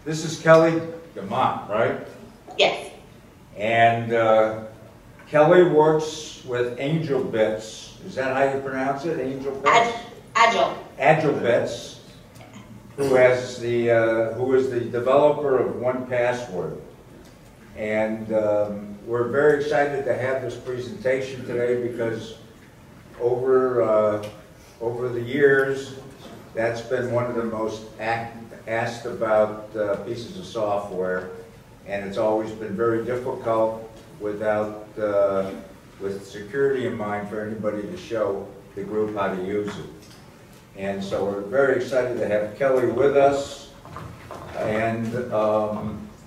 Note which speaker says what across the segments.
Speaker 1: This is Kelly Guimont, right?
Speaker 2: Yes.
Speaker 1: And Kelly works with Angel Bits. Is that how you pronounce it? Angel Bits?
Speaker 2: Agile.
Speaker 1: Agile Bits, who is the developer of 1Password. And we're very excited to have this presentation today because over the years, that's been one of the most asked about pieces of software, and it's always been very difficult without with security in mind for anybody to show the group how to use it. And so we're very excited to have Kelly with us. And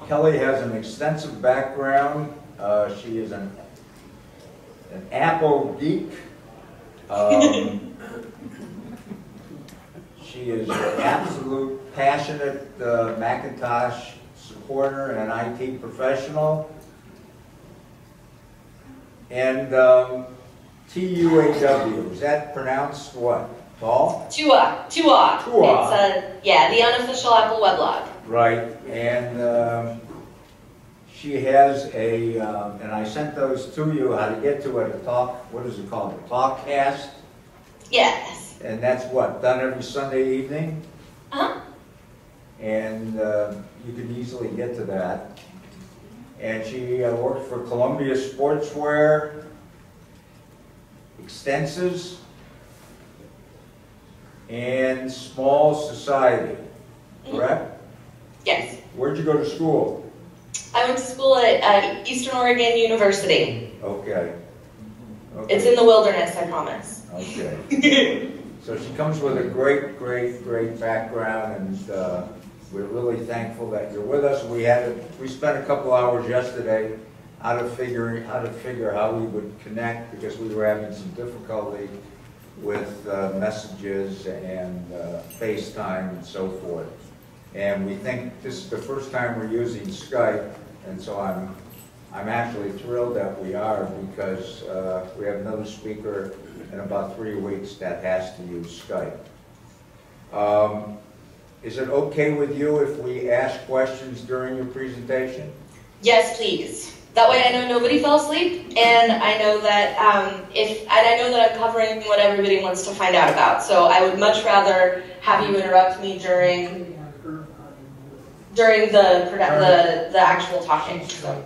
Speaker 1: Kelly has an extensive background. She is an Apple geek. She is an absolute passionate Macintosh supporter and an IT professional. And TUAW, is that pronounced what? Paul?
Speaker 2: TUA.
Speaker 1: TUA.
Speaker 2: It's yeah, the unofficial Apple weblog.
Speaker 1: Right, and she has a, and I sent those to you, how to get to it, a talk, what is it called, a talkcast?
Speaker 2: Yes.
Speaker 1: And that's what, done every Sunday evening?
Speaker 2: Uh-huh.
Speaker 1: And you can easily get to that. And she worked for Columbia Sportswear, Extenses, and Small Society, correct?
Speaker 2: Yes.
Speaker 1: Where'd you go to school?
Speaker 2: I went to school at Eastern Oregon University.
Speaker 1: Okay.
Speaker 2: It's in the wilderness, I promise.
Speaker 1: Okay. So she comes with a great, great, great background, and we're really thankful that you're with us. We spent a couple hours yesterday out of figure how we would connect because we were having some difficulty with messages and FaceTime and so forth. And we think this is the first time we're using Skype, and so I'm actually thrilled that we are because we have another speaker in about 3 weeks that has to use Skype. Is it okay with you if we ask questions during your presentation?
Speaker 2: Yes, please. That way I know nobody fell asleep, and I know that I'm covering what everybody wants to find out about. So I would much rather have you interrupt me during the actual talking. So.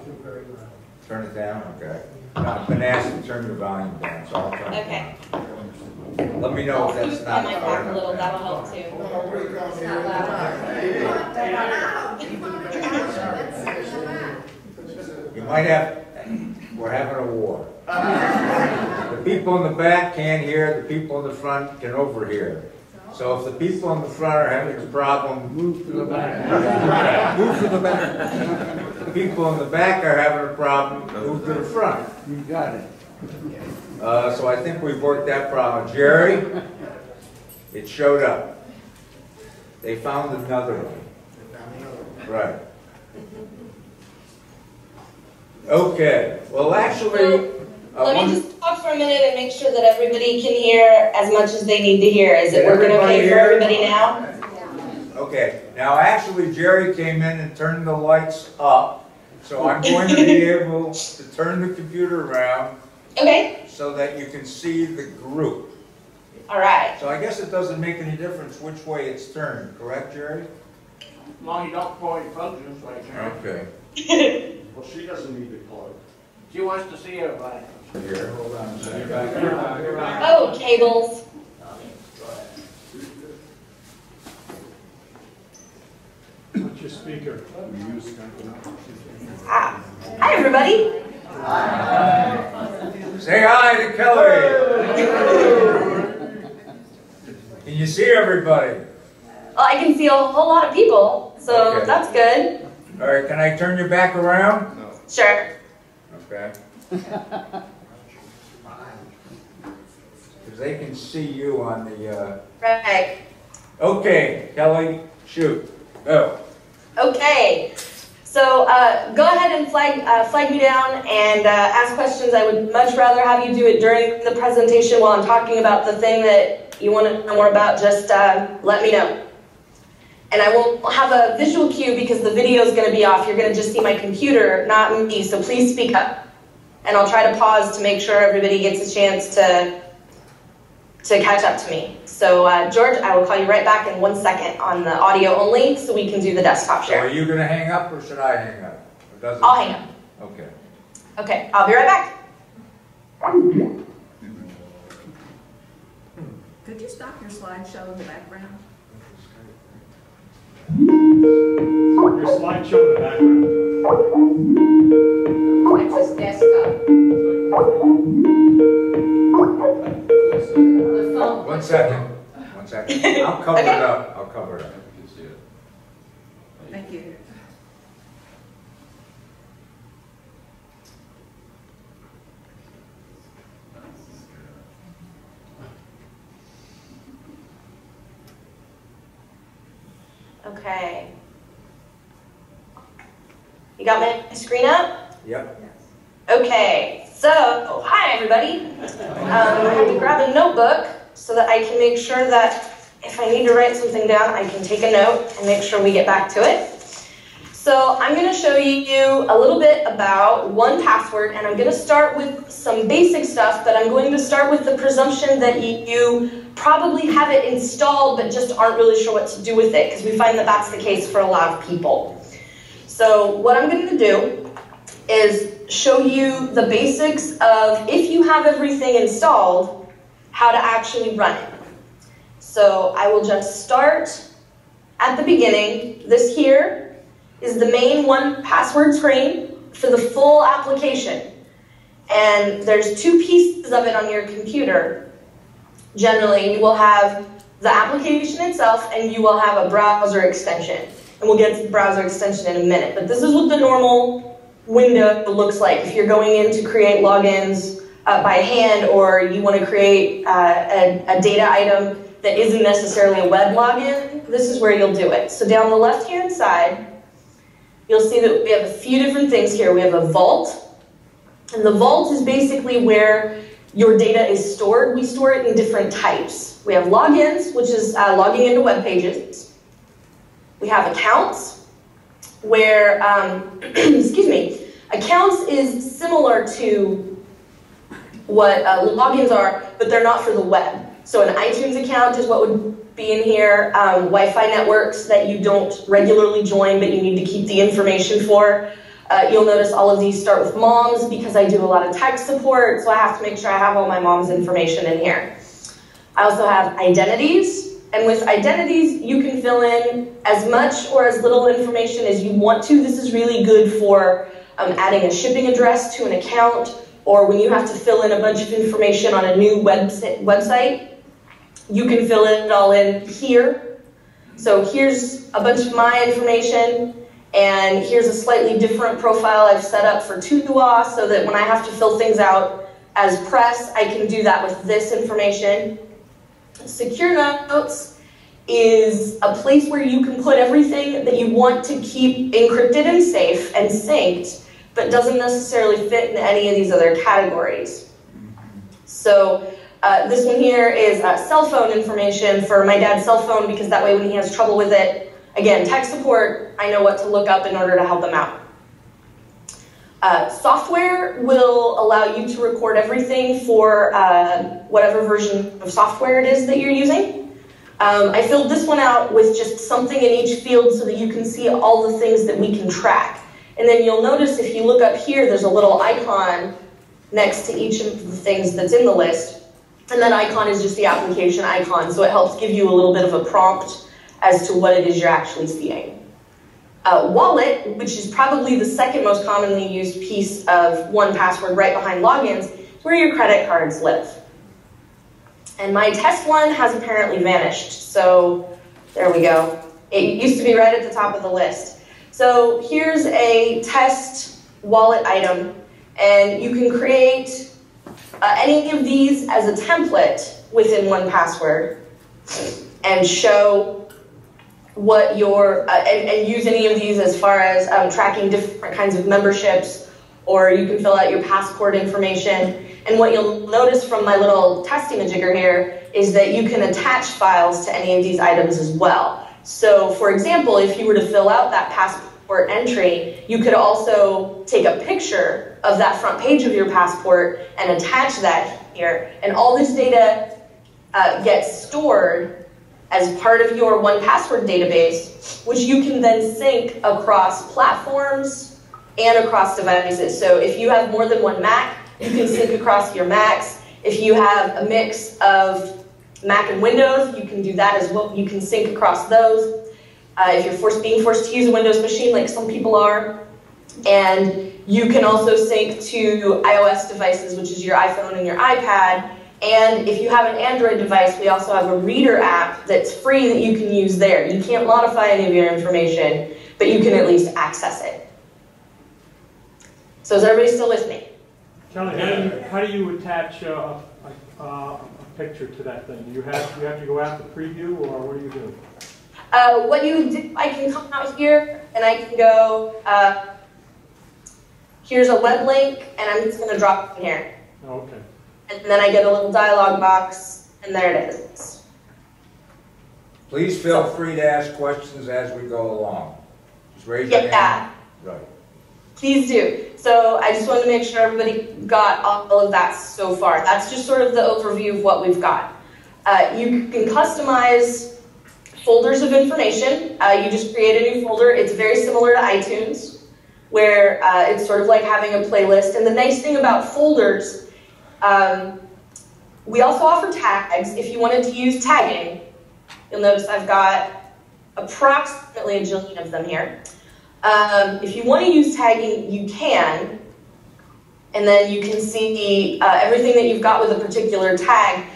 Speaker 1: Turn it down? Okay. I've been asked to turn the volume down, so I'll turn it down. Let me know if that's not
Speaker 2: I might
Speaker 1: far
Speaker 2: back a little,
Speaker 1: enough.
Speaker 2: that'll help too.
Speaker 1: You might have, we're having a war. The people in the back can't hear, the people in the front can overhear. So if the people in the front are having a problem, move to the back. Move to the back. The people in the back are having a problem, move to the front.
Speaker 3: You got it.
Speaker 1: So I think we've worked that problem. Jerry, it showed up. They found another one. Right. Okay. Well, actually,
Speaker 2: let me just talk for a minute and make sure that everybody can hear as much as they need to hear. Is it working okay for everybody now?
Speaker 1: Okay. Now, actually, Jerry came in and turned the lights up, so I'm going to be able to turn the computer around.
Speaker 2: Okay.
Speaker 1: So that you can see the group.
Speaker 2: All right.
Speaker 1: So I guess it doesn't make any difference which way it's turned, correct, Jerry?
Speaker 3: As long as you don't throw any functions like that.
Speaker 1: Okay.
Speaker 4: Well, she doesn't need to plug.
Speaker 3: She wants to see everybody.
Speaker 1: Here, hold on a second.
Speaker 2: Oh, cables.
Speaker 4: What's your speaker? We use
Speaker 2: Hi, everybody.
Speaker 1: Say hi to Kelly. Can you see everybody?
Speaker 2: Well, I can see a whole lot of people, so
Speaker 1: Okay.
Speaker 2: that's good.
Speaker 1: All right, can I turn you back around?
Speaker 4: No.
Speaker 2: Sure.
Speaker 1: Okay. Because they can see you on the...
Speaker 2: Right.
Speaker 1: Okay, Kelly, shoot. Go.
Speaker 2: Okay. So go ahead and flag me down and ask questions. I would much rather have you do it during the presentation while I'm talking about the thing that you want to know more about. Just let me know. And I won't have a visual cue because the video is going to be off. You're going to just see my computer, not me, so please speak up. And I'll try to pause to make sure everybody gets a chance to catch up to me. So George, I will call you right back in 1 second on the audio only so we can do the desktop
Speaker 1: So
Speaker 2: share.
Speaker 1: are you going to hang up or should I hang up?
Speaker 2: I'll hang up.
Speaker 1: Okay.
Speaker 2: Okay, I'll be right back.
Speaker 5: Could you stop your slideshow in the background?
Speaker 4: Your slideshow in the background.
Speaker 5: It says desktop. The phone.
Speaker 1: 1 second. 1 second. I'll cover it up. I'll cover it up.
Speaker 5: Thank you.
Speaker 2: Okay. You got my screen up?
Speaker 1: Yep.
Speaker 2: Okay, so, hi everybody. I had to grab a notebook so that I can make sure that if I need to write something down, I can take a note and make sure we get back to it. So I'm going to show you a little bit about 1Password, and I'm going to start with some basic stuff, but I'm going to start with the presumption that you probably have it installed but just aren't really sure what to do with it, because we find that that's the case for a lot of people. So what I'm going to do is show you the basics of, if you have everything installed, how to actually run it. So I will just start at the beginning. This here is the main 1Password screen for the full application. And there's 2 pieces of it on your computer. Generally, you will have the application itself and you will have a browser extension. And we'll get to the browser extension in a minute. But this is what the normal window looks like. If you're going in to create logins by hand, or you want to create a data item that isn't necessarily a web login, this is where you'll do it. So down the left-hand side, you'll see that we have a few different things here. We have a vault, and the vault is basically where your data is stored. We store it in different types. We have logins, which is logging into web pages. We have accounts, where, excuse me, accounts is similar to what logins are, but they're not for the web. So an iTunes account is what would be in here, Wi-Fi networks that you don't regularly join, but you need to keep the information for. You'll notice all of these start with moms because I do a lot of tech support, so I have to make sure I have all my mom's information in here. I also have identities. And with identities, you can fill in as much or as little information as you want to. This is really good for adding a shipping address to an account, or when you have to fill in a bunch of information on a new website, you can fill it all in here. So here's a bunch of my information, and here's a slightly different profile I've set up for Tuwa, so that when I have to fill things out as press, I can do that with this information. Secure Notes is a place where you can put everything that you want to keep encrypted and safe and synced, but doesn't necessarily fit in any of these other categories. So this one here is cell phone information for my dad's cell phone, because that way when he has trouble with it, again, tech support, I know what to look up in order to help him out. Software will allow you to record everything for whatever version of software it is that you're using. I filled this one out with just something in each field so that you can see all the things that we can track. And then you'll notice if you look up here, there's a little icon next to each of the things that's in the list. And that icon is just the application icon, so it helps give you a little bit of a prompt as to what it is you're actually seeing. Wallet, which is probably the second most commonly used piece of 1Password right behind logins, is where your credit cards live. And my test one has apparently vanished, so there we go. It used to be right at the top of the list. So here's a test wallet item, and you can create any of these as a template within 1Password and show what your, and use any of these as far as tracking different kinds of memberships, or you can fill out your passport information. And what you'll notice from my little testing majigger here is that you can attach files to any of these items as well. So for example, if you were to fill out that passport entry, you could also take a picture of that front page of your passport and attach that here. And all this data gets stored as part of your 1Password database, which you can then sync across platforms and across devices. So if you have more than one Mac, you can sync across your Macs. If you have a mix of Mac and Windows, you can do that as well. You can sync across those. If you're being forced to use a Windows machine, like some people are. And you can also sync to iOS devices, which is your iPhone and your iPad. And if you have an Android device, we also have a Reader app that's free that you can use there. You can't modify any of your information, but you can at least access it. So is everybody still with me?
Speaker 4: Kelly, how do you attach a picture to that thing? Do you have to go out to preview, or what do you do?
Speaker 2: What you do, I can come out here and I can go, here's a web link, and I'm just going to drop it in here.
Speaker 4: Oh, okay.
Speaker 2: And then I get a little dialog box, and there it is.
Speaker 1: Please feel free to ask questions as we go along. Just raise your hand.
Speaker 2: Yeah.
Speaker 1: Right.
Speaker 2: Please do. So I just wanted to make sure everybody got all of that so far. That's just sort of the overview of what we've got. You can customize folders of information. You just create a new folder. It's very similar to iTunes, where it's sort of like having a playlist. And the nice thing about folders, we also offer tags. If you wanted to use tagging, you'll notice I've got approximately a jillion of them here. If you want to use tagging, you can, and then you can see everything that you've got with a particular tag.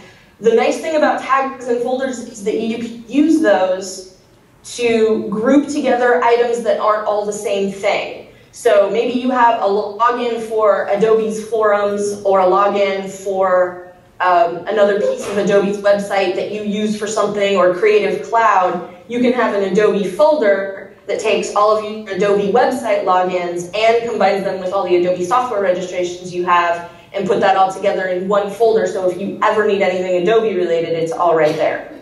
Speaker 2: The nice thing about tags and folders is that you can use those to group together items that aren't all the same thing. So maybe you have a login for Adobe's forums or a login for another piece of Adobe's website that you use for something, or Creative Cloud. You can have an Adobe folder that takes all of your Adobe website logins and combines them with all the Adobe software registrations you have and put that all together in one folder. So if you ever need anything Adobe related, it's all right there.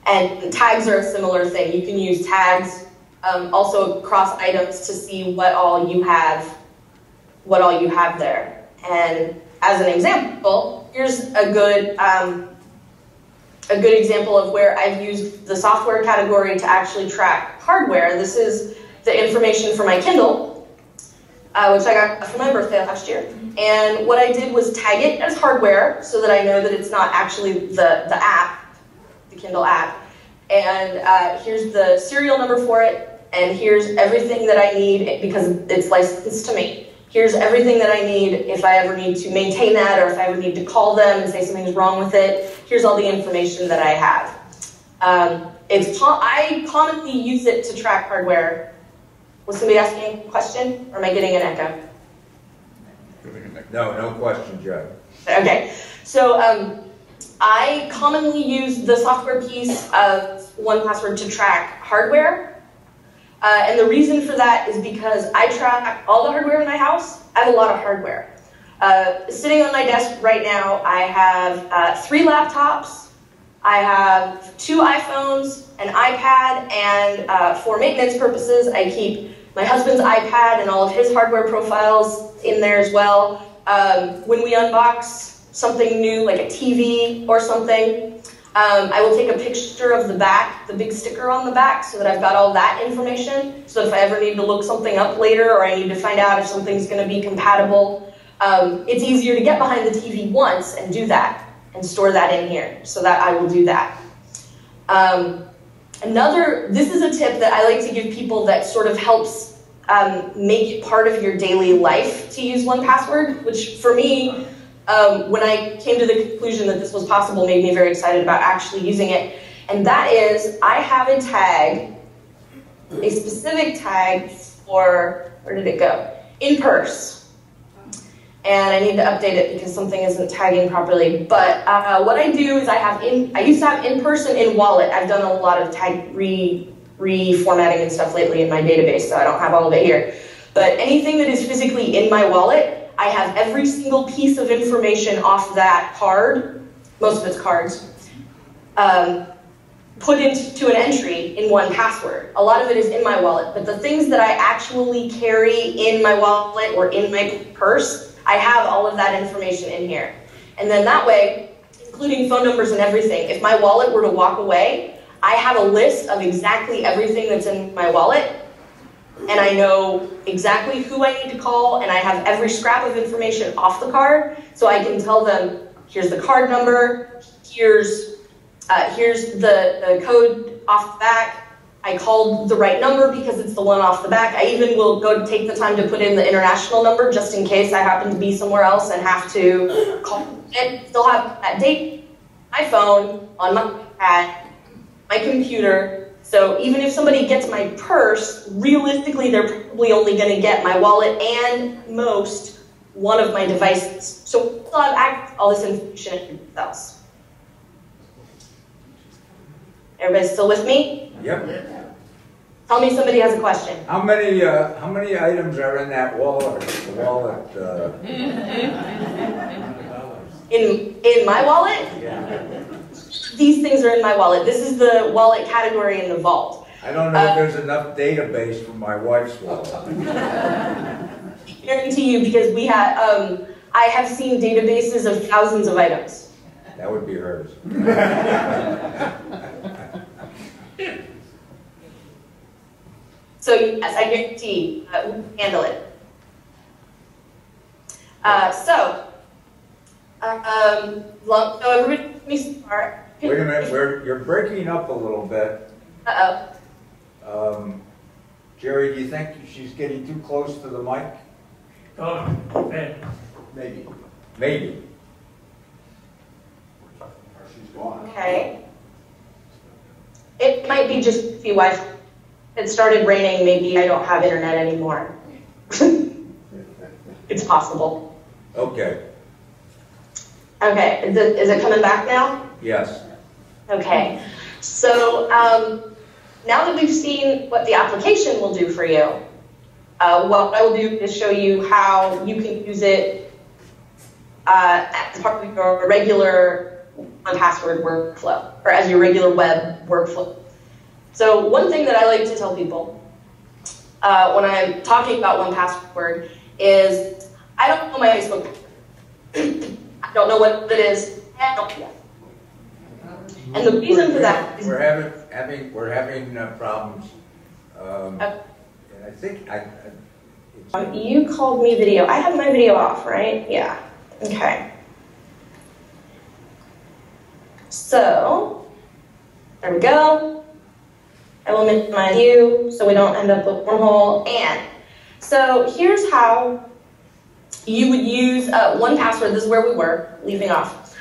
Speaker 2: And tags are a similar thing. You can use tags also across items to see what all you have there. And as an example, here's a good example of where I've used the software category to actually track hardware. This is the information for my Kindle, which I got for my birthday last year. And what I did was tag it as hardware so that I know that it's not actually the app, the Kindle app. And here's the serial number for it. And here's everything that I need because it's licensed to me. Here's everything that I need if I ever need to maintain that, or if I ever need to call them and say something's wrong with it. Here's all the information that I have. I commonly use it to track hardware. Was somebody asking a question, or am I getting an echo?
Speaker 1: No question, Joe.
Speaker 2: Okay, so I commonly use the software piece of 1Password to track hardware. And the reason for that is because I track all the hardware in my house. I have a lot of hardware. Sitting on my desk right now, I have 3 laptops, I have 2 iPhones, an iPad, and for maintenance purposes, I keep my husband's iPad and all of his hardware profiles in there as well. When we unbox something new, like a TV or something, I will take a picture of the back, the big sticker on the back, so that I've got all that information. So if I ever need to look something up later, or I need to find out if something's going to be compatible, it's easier to get behind the TV once and do that, and store that in here, so that I will do that. This is a tip that I like to give people that sort of helps make it part of your daily life to use 1Password, which for me, when I came to the conclusion that this was possible, made me very excited about actually using it. And that is, I have a tag, a specific tag for, where did it go? In purse. And I need to update it because something isn't tagging properly. But what I do is I used to have in person in wallet. I've done a lot of tag reformatting and stuff lately in my database, so I don't have all of it here. But anything that is physically in my wallet, I have every single piece of information off that card, most of it's cards, put into an entry in 1Password. A lot of it is in my wallet, but the things that I actually carry in my wallet or in my purse, I have all of that information in here. And then that way, including phone numbers and everything, if my wallet were to walk away, I have a list of exactly everything that's in my wallet, and I know exactly who I need to call, and I have every scrap of information off the card, so I can tell them, here's the card number, here's the code off the back. I called the right number because it's the one off the back. I even will go take the time to put in the international number just in case I happen to be somewhere else and have to call it. Still have that date, my phone, on my iPad, my computer. So even if somebody gets my purse, realistically they're probably only going to get my wallet and most one of my devices. So we'll still have access to all this information themselves. Everybody still with me?
Speaker 1: Yep.
Speaker 2: Tell me somebody has a question.
Speaker 1: How many items are in that wallet?
Speaker 2: In my wallet?
Speaker 1: Yeah.
Speaker 2: These things are in my wallet. This is the wallet category in the vault.
Speaker 1: I don't know if there's enough database for my wife's wallet.
Speaker 2: I guarantee you, because we have, I have seen databases of thousands of items.
Speaker 1: That would be hers.
Speaker 2: So yes, I guarantee we can handle it. So everybody, let me start.
Speaker 1: Wait a minute, you're breaking up a little bit. Jerry, do you think she's getting too close to the mic?
Speaker 3: Oh, man.
Speaker 1: Maybe. Maybe.
Speaker 3: She's gone.
Speaker 2: Okay. It might be just a few Wi-Fi. It started raining, maybe I don't have internet anymore. It's possible.
Speaker 1: Okay.
Speaker 2: Okay, is it coming back now?
Speaker 1: Yes.
Speaker 2: Okay, so now that we've seen what the application will do for you, what I will do is show you how you can use it as part of your regular 1Password workflow, or as your regular web workflow. So one thing that I like to tell people when I'm talking about 1Password is I don't know my Facebook. I don't know what it is. I don't know. And the reason for that is
Speaker 1: we're having problems. And I think
Speaker 2: you called me video. I have my video off, right? Yeah. Okay. So there we go. I will minimize you so we don't end up with wormhole. And so here's how you would use 1Password. This is where we were, leaving off.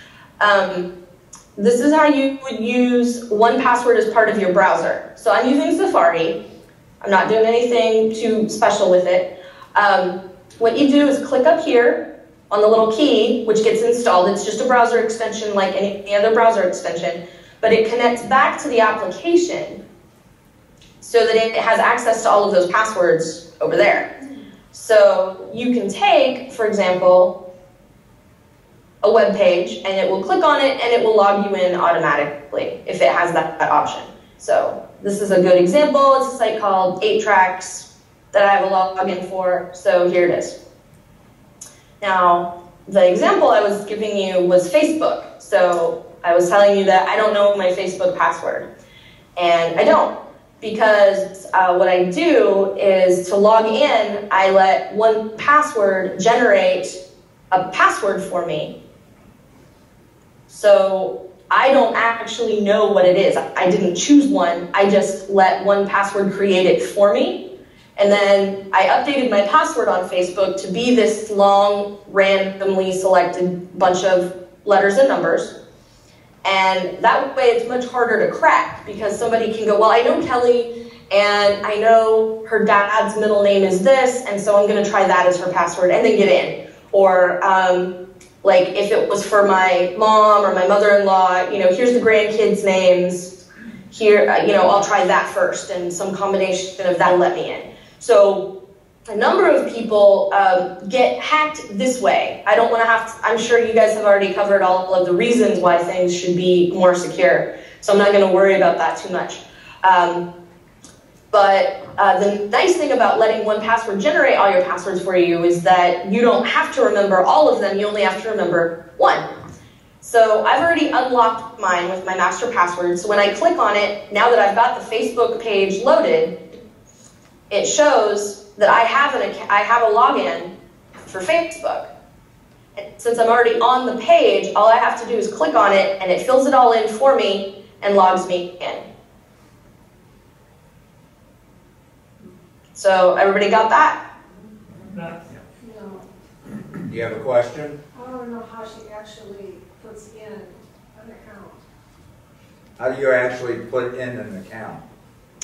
Speaker 2: This is how you would use 1Password as part of your browser. So I'm using Safari. I'm not doing anything too special with it. What you do is click up here on the little key, which gets installed. It's just a browser extension like any other browser extension, but it connects back to the application so that it has access to all of those passwords over there. So you can take, for example, a web page, and it will click on it, and it will log you in automatically if it has that option. So this is a good example. It's a site called 8Tracks that I have a login for, so here it is. Now, the example I was giving you was Facebook. So I was telling you that I don't know my Facebook password, and I don't. Because what I do is to log in, I let 1Password generate a password for me. So I don't actually know what it is. I didn't choose one. I just let 1Password create it for me. And then I updated my password on Facebook to be this long, randomly selected bunch of letters and numbers. And that way it's much harder to crack because somebody can go, well, I know Kelly and I know her dad's middle name is this, and so I'm going to try that as her password and then get in. Or like if it was for my mom or my mother-in-law, you know, here's the grandkids' names. Here, you know, I'll try that first, and some combination of that will let me in. So a number of people get hacked this way. I don't want to have to, I'm sure you guys have already covered all of the reasons why things should be more secure. So I'm not going to worry about that too much. But the nice thing about letting 1Password generate all your passwords for you is that you don't have to remember all of them, you only have to remember one. So I've already unlocked mine with my master password, so when I click on it, now that I've got the Facebook page loaded, it shows that I have a login for Facebook. And since I'm already on the page, all I have to do is click on it, and it fills it all in for me and logs me in. So everybody got that?
Speaker 6: No,
Speaker 1: Do you have a question?
Speaker 6: I don't know how she actually puts in an account.
Speaker 1: How do you actually put in an account?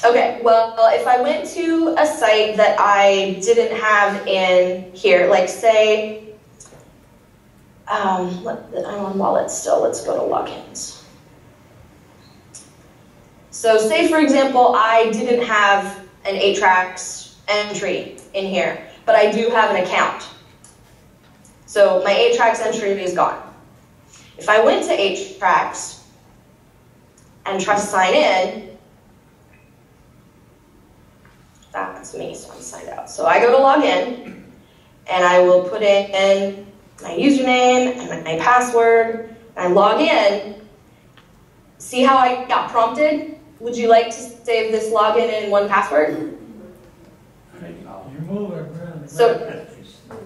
Speaker 2: Okay, well, if I went to a site that I didn't have in here, like say, I'm on wallet still, let's go to logins. So say, for example, I didn't have an 8-Tracks entry in here, but I do have an account. So my 8-Tracks entry is gone. If I went to 8-Tracks and try to sign in, that's me, so I'm signed out. So I go to log in, and I will put in my username and my password, and I log in. See how I got prompted? Would you like to save this login in 1Password? So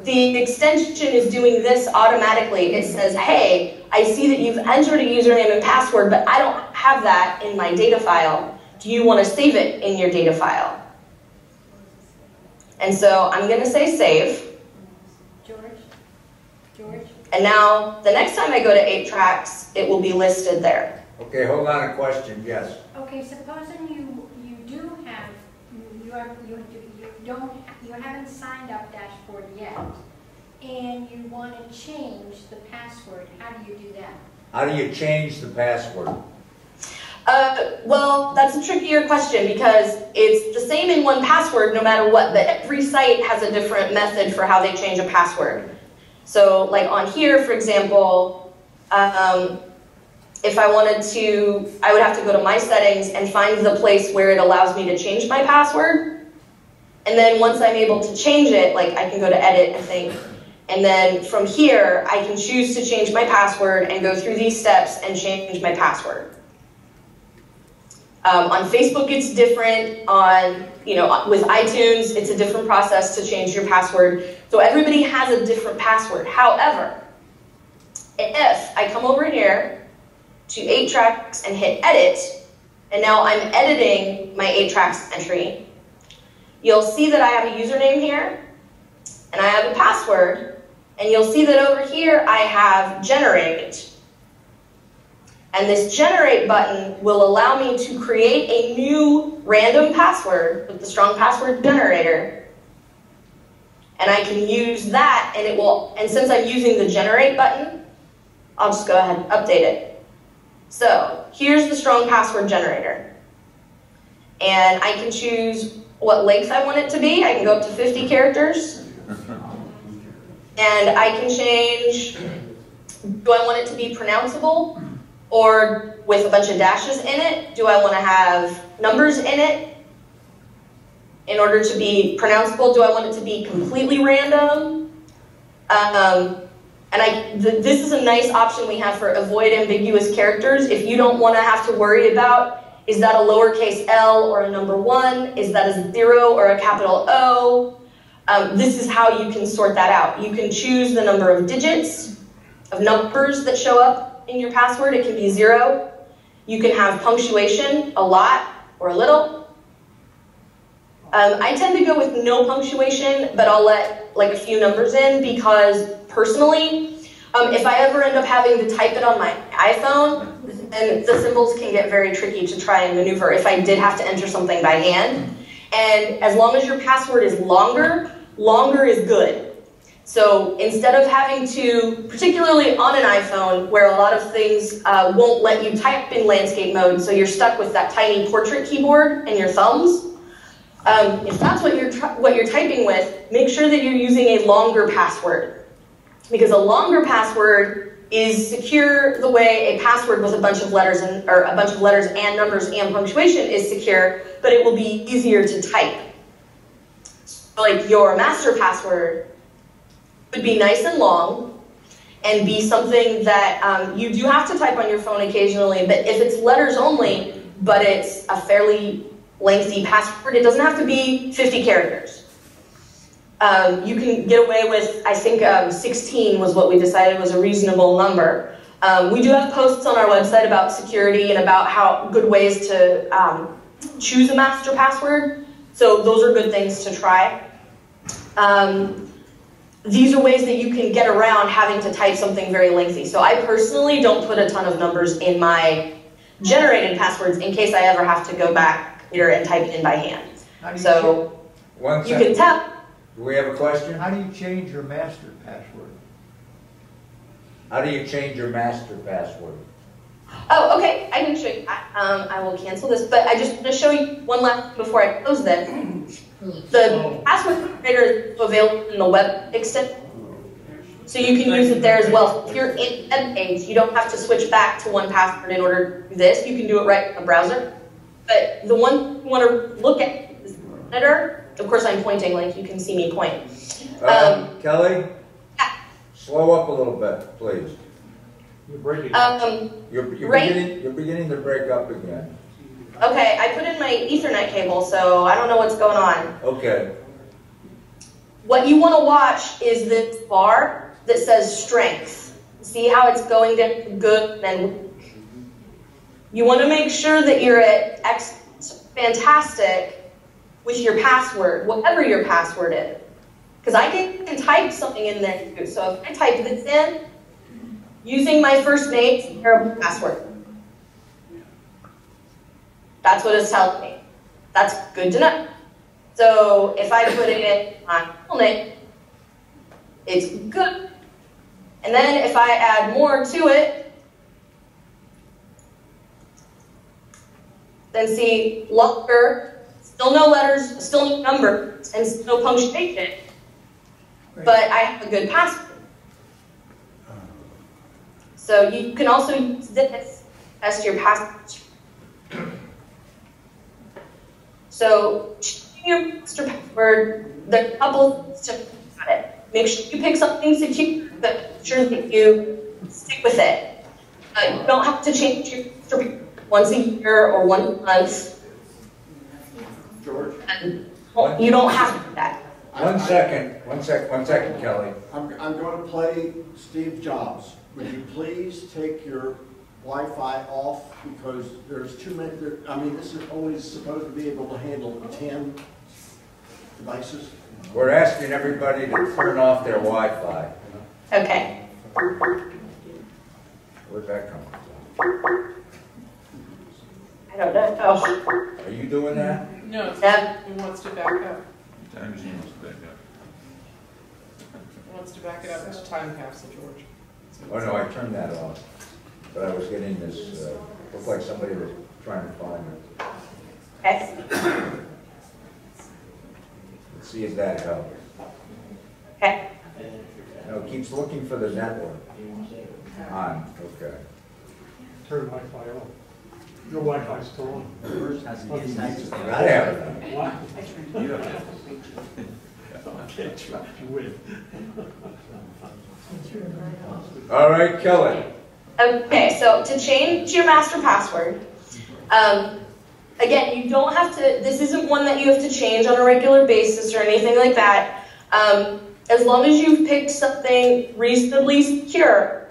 Speaker 2: the extension is doing this automatically. It says, hey, I see that you've entered a username and password, but I don't have that in my data file. Do you want to save it in your data file? And so I'm going to say save.
Speaker 7: George?
Speaker 2: And now the next time I go to 8-Tracks, it will be listed there.
Speaker 1: Okay, hold on a question, yes.
Speaker 7: Okay, supposing you do have, you haven't signed up dashboard yet, and you want to change the password. How do you do that?
Speaker 1: How do you change the password?
Speaker 2: Well, that's a trickier question because it's the same in 1Password no matter what, but every site has a different method for how they change a password. So like on here, for example, if I wanted to, I would have to go to my settings and find the place where it allows me to change my password. And then once I'm able to change it, like I can go to edit, I think. And then from here, I can choose to change my password and go through these steps and change my password. On Facebook, it's different. With iTunes, it's a different process to change your password. So everybody has a different password. However, if I come over here to 8-Tracks and hit edit, and now I'm editing my 8-Tracks entry, you'll see that I have a username here, and I have a password, and you'll see that over here I have generate. And this generate button will allow me to create a new random password with the strong password generator. And I can use that, and it will, and since I'm using the generate button, I'll just go ahead and update it. So here's the strong password generator. And I can choose what length I want it to be. I can go up to 50 characters. And I can change, do I want it to be pronounceable or with a bunch of dashes in it? Do I want to have numbers in it in order to be pronounceable? Do I want it to be completely random? This is a nice option we have for avoid ambiguous characters. If you don't want to have to worry about, is that a lowercase L or a number 1? Is that a 0 or a capital O? This is how you can sort that out. You can choose the number of digits, of numbers that show up in your password. It can be 0. You can have punctuation, a lot or a little. I tend to go with no punctuation, but I'll let like a few numbers in because personally, if I ever end up having to type it on my iPhone, then the symbols can get very tricky to try and maneuver if I did have to enter something by hand. And as long as your password is longer, longer is good. So instead of having to, particularly on an iPhone, where a lot of things won't let you type in landscape mode, so you're stuck with that tiny portrait keyboard and your thumbs, if that's what you're typing with, make sure that you're using a longer password. Because a longer password is secure the way a password with a bunch of letters and numbers and punctuation is secure, but it will be easier to type. So like your master password would be nice and long and be something that you do have to type on your phone occasionally, but if it's letters only, but it's a fairly lengthy password, it doesn't have to be 50 characters. You can get away with, I think 16 was what we decided was a reasonable number. We do have posts on our website about security and about how good ways to choose a master password. So those are good things to try. These are ways that you can get around having to type something very lengthy. So I personally don't put a ton of numbers in my generated passwords in case I ever have to go back here and type it in by hand. So you can tell.
Speaker 1: Do we have a question?
Speaker 8: How do you change your master password?
Speaker 1: How do you change your master password?
Speaker 2: Oh, okay, I can show you that. I will cancel this, but I just want to show you one last thing before I close this. The password creator is available in the web extension, so you can use it there as well. If you're in web page, you don't have to switch back to one password in order to do this. You can do it right in the browser. But the one you want to look at is the editor. Of course, I'm pointing like you can see me point.
Speaker 1: Kelly, slow up a little bit, please.
Speaker 4: You're breaking.
Speaker 1: You're beginning to break up again.
Speaker 2: Okay, I put in my Ethernet cable, so I don't know what's going on.
Speaker 1: Okay.
Speaker 2: What you want to watch is this bar that says strength. See how it's going down to good and weak? You want to make sure that you're at fantastic with your password, whatever your password is. Because I can type something in there too. So if I type this in, using my first name's terrible password. That's what it's telling me. That's good to know. So if I put in my full name, it's good. And then if I add more to it, then see longer, still no letters, still no numbers, and still no punctuation. But I have a good password. So you can also use this as your password. So changing your master password, there are a couple of things to think about it. Make sure you pick something secure, but make sure that you stick with it. You don't have to change your master password once a year or once a month.
Speaker 3: George?
Speaker 2: You don't have to do that.
Speaker 1: One second, Kelly.
Speaker 9: I'm going to play Steve Jobs. Would you please take your Wi-Fi off because there's too many, this is only supposed to be able to handle 10 devices.
Speaker 1: We're asking everybody to turn off their Wi-Fi.
Speaker 2: Okay.
Speaker 1: Where'd that come from?
Speaker 2: I don't know.
Speaker 1: Are you doing that?
Speaker 10: No,
Speaker 2: Yep.
Speaker 10: he wants to back up. He wants to back it up to time capsule, George.
Speaker 1: Oh no, I turned that off. But I was getting this, looked like somebody was trying to find it.
Speaker 2: Okay.
Speaker 1: Let's see if that helps.
Speaker 2: Okay.
Speaker 1: No, it keeps looking for the network. On, okay.
Speaker 4: Turn Wi-Fi on. Your Wi-Fi's still on.
Speaker 1: I have it.
Speaker 4: What? Okay, trust you with.
Speaker 1: All right, Kelly.
Speaker 2: Okay, so to change your master password, again, you don't have to, this isn't one that you have to change on a regular basis or anything like that. As long as you've picked something reasonably secure,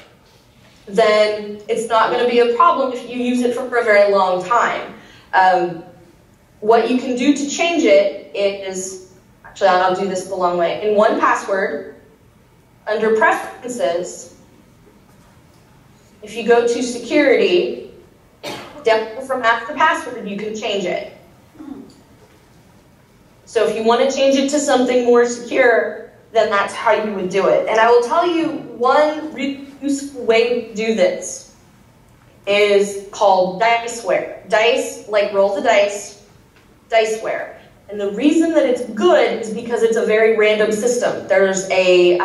Speaker 2: then it's not going to be a problem if you use it for a very long time. What you can do to change it is, actually I'll do this the long way. In 1Password, under Preferences, if you go to Security, down from Master Password, you can change it. So if you want to change it to something more secure, then that's how you would do it. And I will tell you one really useful way to do this is called diceware. Dice, like roll the dice, diceware. And the reason that it's good is because it's a very random system. There's a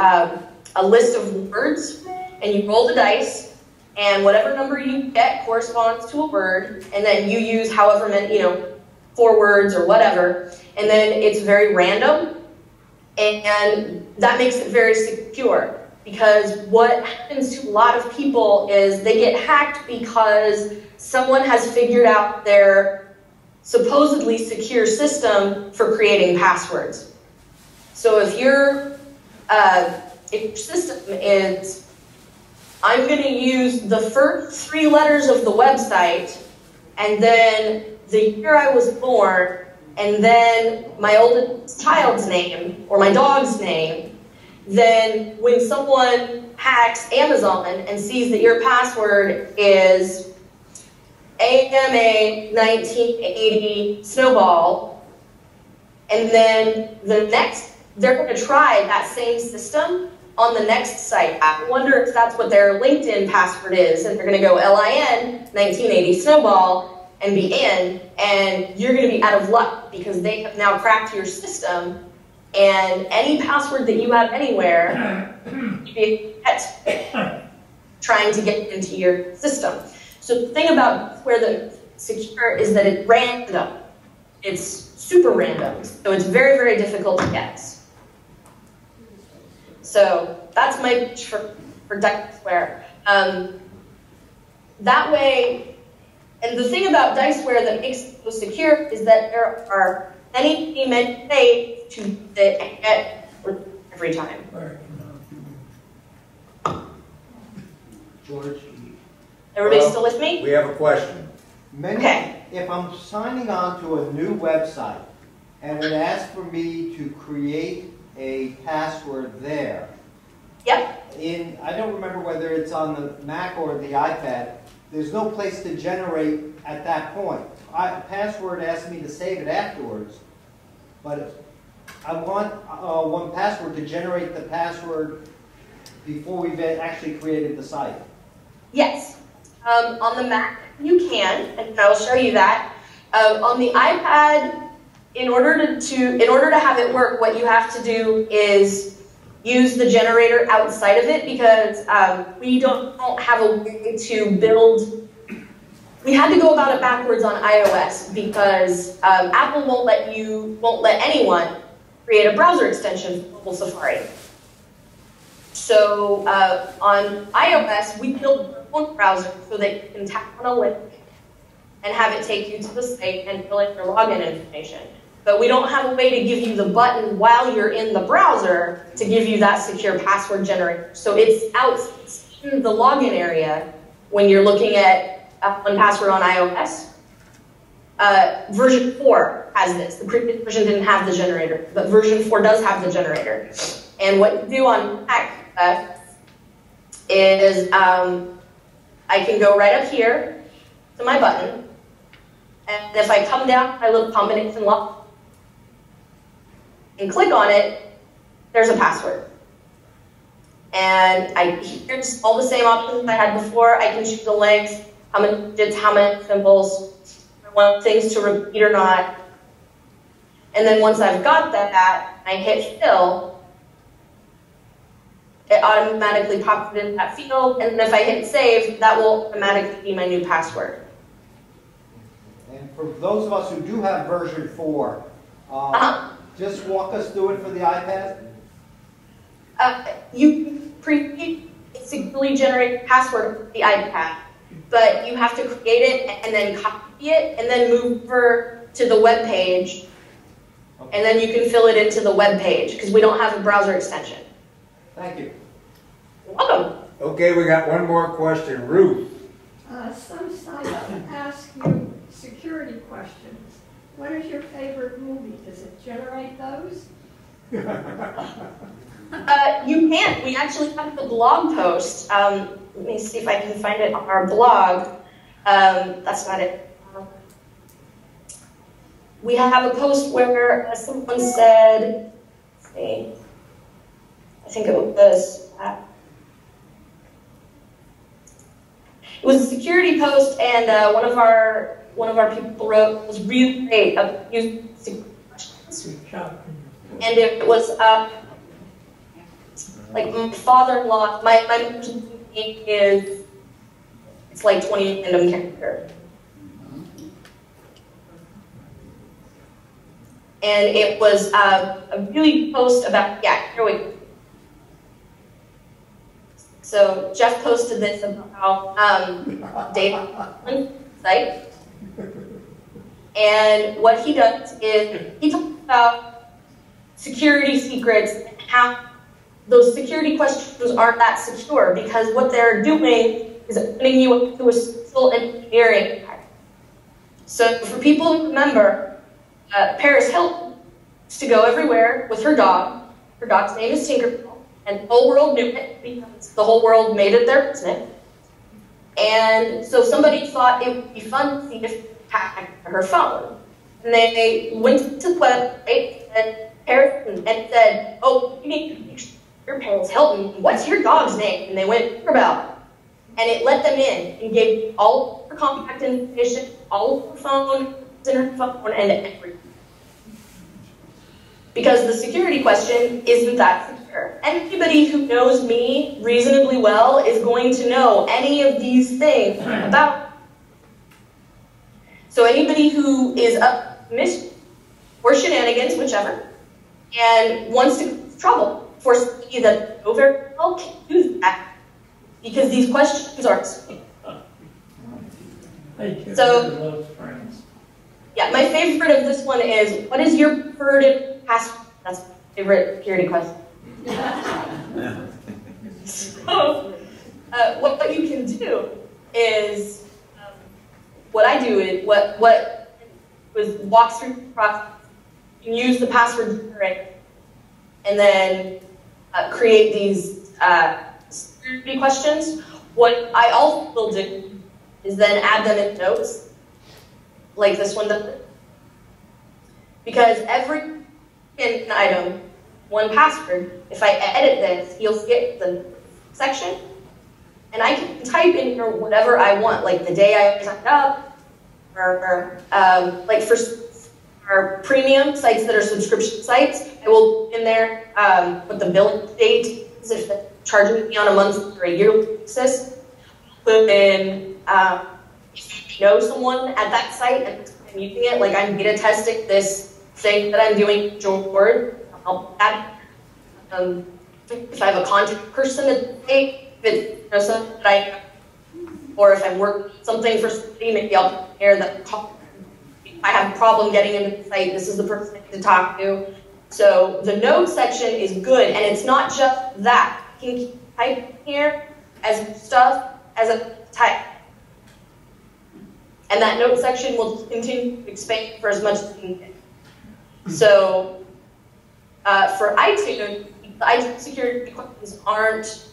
Speaker 2: list of words, and you roll the dice, and whatever number you get corresponds to a word, and then you use however many, 4 words or whatever, and then it's very random, and that makes it very secure. Because what happens to a lot of people is they get hacked because someone has figured out their supposedly secure system for creating passwords. So if your system is, I'm going to use the first 3 letters of the website, and then the year I was born, and then my oldest child's name, or my dog's name, then when someone hacks Amazon and sees that your password is AMA 1980 Snowball, and then they're going to try that same system on the next site. I wonder if that's what their LinkedIn password is, and they're going to go LIN 1980 Snowball and be in, and you're going to be out of luck because they have now cracked your system. And any password that you have anywhere, you be trying to get into your system. So the thing about where the secure is that it's random. It's super random. So it's very, very difficult to guess. So that's my pitch for Diceware. That way, and the thing about Diceware that makes it so secure is that there are many ways to get every time.
Speaker 8: George?
Speaker 2: Everybody still with me?
Speaker 1: We have a question.
Speaker 2: Okay.
Speaker 11: If I'm signing on to a new website and it asks for me to create a password there,
Speaker 2: Yep.
Speaker 11: I don't remember whether it's on the Mac or the iPad, there's no place to generate at that point. Password asks me to save it afterwards, but I want 1Password to generate the password before we've actually created the site.
Speaker 2: Yes. On the Mac, you can, and I will show you that. On the iPad, in order to have it work, what you have to do is use the generator outside of it, because we don't have a way to build. We had to go about it backwards on iOS because Apple won't let anyone create a browser extension for mobile Safari. So on iOS, we build our own browser so that you can tap on a link and have it take you to the site and fill in your login information. But we don't have a way to give you the button while you're in the browser to give you that secure password generator. So it's out in the login area when you're looking at 1Password on iOS. Version 4 has this. The previous version didn't have the generator, but version 4 does have the generator. And what you do on Mac is I can go right up here to my button, and if I come down my little combination lock and click on it, there's a password. And here's all the same options I had before. I can choose the length, how many digits, how many symbols, I want things to repeat or not. And then once I've got that, I hit fill, it automatically pops it in that field, and then if I hit save, that will automatically be my new password.
Speaker 11: And for those of us who do have version 4, just walk us through it for the iPad.
Speaker 2: You securely generate a password for the iPad, but you have to create it and then copy it and then move over to the web page, and then you can fill it into the web page because we don't have a browser extension.
Speaker 11: Thank you.
Speaker 2: You're welcome.
Speaker 1: Okay, we got one more question. Ruth.
Speaker 5: Some sites ask you security questions. What is your favorite movie? Does it generate those?
Speaker 2: You can. We actually have a blog post. Let me see if I can find it on our blog. That's not it. We have a post where someone said, let's see, I think it was, it was a security post, and one of our people wrote, it was really great about using security questions. And it was like my father-in-law, my is, it's like 20 random characters. And it was a really post about, yeah, here we go. So Jeff posted this about data site. And what he does is he talks about security secrets and how those security questions aren't that secure because what they're doing is opening you up to a social engineering attack. So for people who remember, Paris Hilton used to go everywhere with her dog. Her dog's name is Tinkerbell, and the whole world knew it because the whole world made it their business. And so somebody thought it would be fun to see if they hacked her phone. And they went to the website and Paris and said, "Oh, you need to make sure your Paris Hilton. What's your dog's name?" And they went, "Tinkerbell." And it let them in and gave all her contact information, all of her phone, in her phone, and everything. Because the security question isn't that secure. Anybody who knows me reasonably well is going to know any of these things about me. So anybody who is up to mischief or shenanigans, whichever, and wants to cause trouble for somebody that know very well can do that because these questions are secure. So, yeah, my favorite of this one is, what is your preferred password? That's my favorite security question. So, what you can do is, what I do is, what was walk through the process. You can use the password generator and then create these security questions. What I also will do is then add them in notes, like this one does. Because every item, one password, if I edit this, you'll get the section, and I can type in here whatever I want, like the day I signed up, or like for our premium sites that are subscription sites, I will in there what the billing date is, if they're charging me on a month or a yearly basis. Put in if you know someone at that site and I'm using it, like I'm beta testing this thing that I'm doing, George, I'll help that. If I have a contact person at the site, if it's something that I know, or if I'm working something for somebody, maybe I'll prepare that call. If I have a problem getting into the site, this is the person I need to talk to. So the note section is good, and it's not just that. You can keep typing here as stuff as a type. And that note section will continue to expand for as much as you need. So for iTunes, the iTunes security questions aren't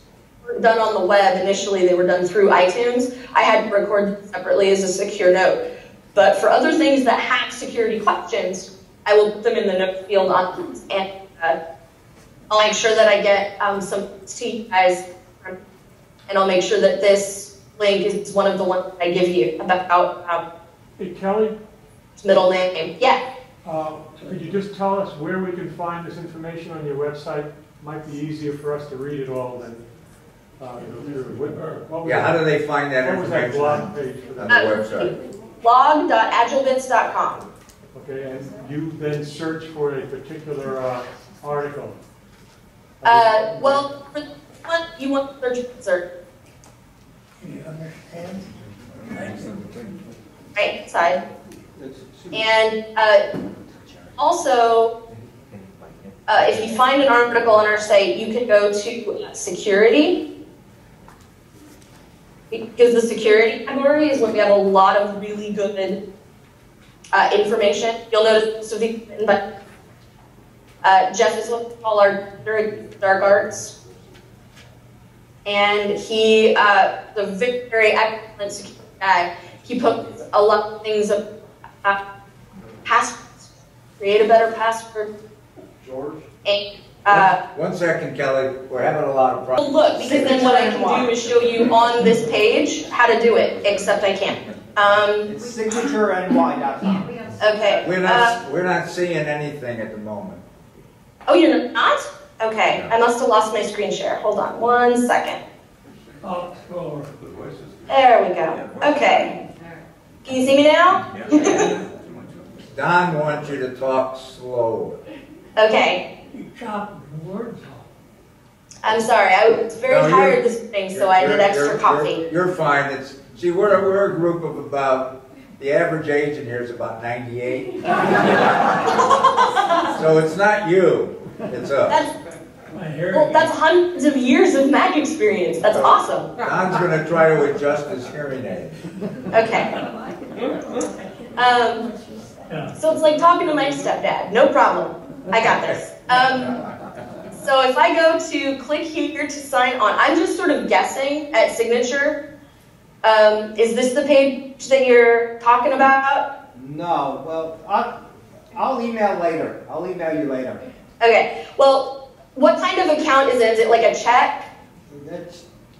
Speaker 2: done on the web initially, they were done through iTunes. I had to record them separately as a secure note. But for other things that have security questions, I will put them in the note field on this, and I'll make sure that I get some to you guys, and I'll make sure that this link is one of the ones that I give you about
Speaker 4: Hey, Kelly?
Speaker 2: Middle name. Yeah.
Speaker 4: Could you just tell us where we can find this information on your website? Might be easier for us to read it all than
Speaker 1: Yeah, how do they find that
Speaker 4: what was that
Speaker 1: information
Speaker 4: blog page for
Speaker 1: on
Speaker 4: that?
Speaker 1: the website?
Speaker 2: blog.agilebits.com.
Speaker 4: Okay, and you then search for a particular article.
Speaker 2: Well, for this one, you want to search.
Speaker 8: Can you understand?
Speaker 2: Right side. And also, if you find an article on our site, you can go to security, because the security category is when we have a lot of really good information. You'll notice most of these written by Jeff is what we call our dark arts, and he the very excellent security guy. He puts a lot of things of passwords. Create a better password.
Speaker 9: George?
Speaker 2: And,
Speaker 1: One second, Kelly. We're having a lot of problems.
Speaker 2: look, because then what I can do is show you on this page how to do it, except I can't.
Speaker 11: It's signatureny.com.
Speaker 2: Okay.
Speaker 1: We're not seeing anything at the moment.
Speaker 2: Oh, you're not? Okay. I must have lost my screen share. Hold on one second.
Speaker 8: Up, or
Speaker 2: There we go. Okay. Can you see me now?
Speaker 1: Don wants you to talk slower.
Speaker 2: Okay.
Speaker 8: you chop the words off.
Speaker 2: I'm sorry. I was very
Speaker 1: No,
Speaker 2: tired this morning, so I did extra coffee.
Speaker 1: You're fine. See, we're a group of about, the average age in here is about 98. So it's not you, it's us.
Speaker 2: That's hundreds of years of Mac experience. That's awesome.
Speaker 1: Don's going to try to adjust his hearing aid.
Speaker 2: Okay. So it's like talking to my stepdad. No problem. I got this. So if I go to click here to sign on, I'm just sort of guessing at signature. Is this the page that you're talking about?
Speaker 11: No, well, I'll email later. I'll email you later.
Speaker 2: Okay. Well, what kind of account is it? Is it like a check?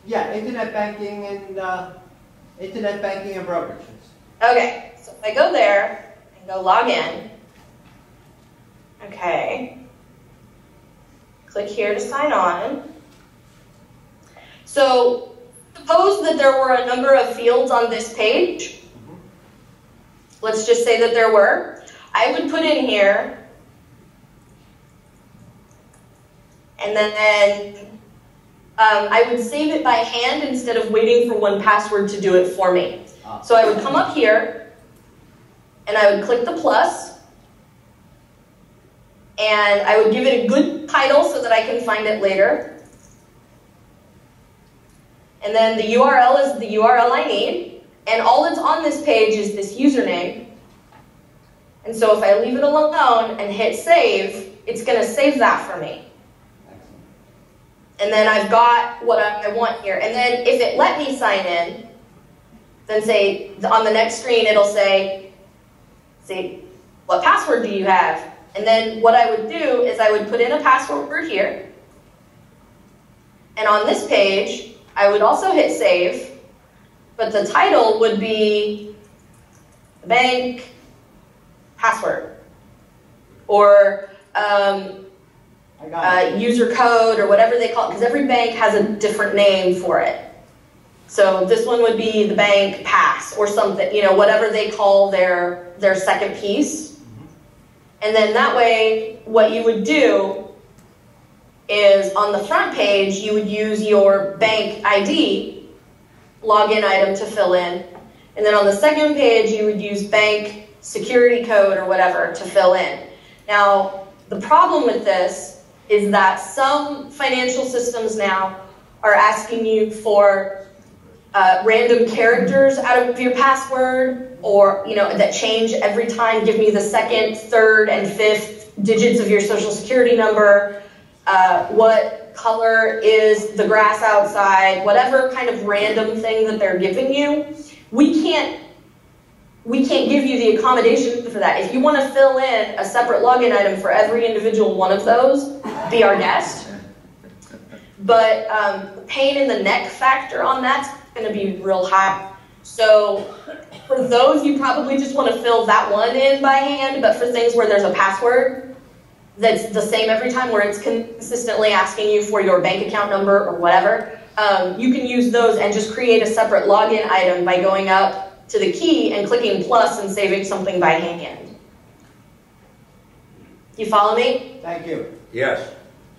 Speaker 11: Yeah, internet banking and brokerages.
Speaker 2: Okay. So if I go there and go log in. Okay. Click here to sign on. So suppose that there were a number of fields on this page. Let's just say that there were. I would put in here, and then I would save it by hand instead of waiting for 1Password to do it for me. So I would come up here, and I would click the plus, and I would give it a good title so that I can find it later. And then the URL is the URL I need. And all that's on this page is this username. And so if I leave it alone and hit save, it's going to save that for me. And then I've got what I want here. And then if it let me sign in, then say on the next screen it'll say, what password do you have? And then what I would do is I would put in a password here. And on this page, I would also hit save, but the title would be bank password or user code or whatever they call it, because every bank has a different name for it. So this one would be the bank pass or something, whatever they call their second piece. And then that way, what you would do is on the front page, you would use your bank ID login item to fill in. And then on the second page, you would use bank security code or whatever to fill in. Now, the problem with this is that some financial systems now are asking you for random characters out of your password, or that change every time. Give me the second, third, and fifth digits of your social security number. What color is the grass outside? Whatever kind of random thing that they're giving you, we can't give you the accommodation for that. If you want to fill in a separate login item for every individual one of those, be our guest. But the pain in the neck factor on that's going to be real high. So for those, you probably just want to fill that one in by hand, but for things where there's a password that's the same every time, where it's consistently asking you for your bank account number or whatever, you can use those and just create a separate login item by going up to the key and clicking plus and saving something by hand. You follow me?
Speaker 11: Thank you.
Speaker 1: Yes.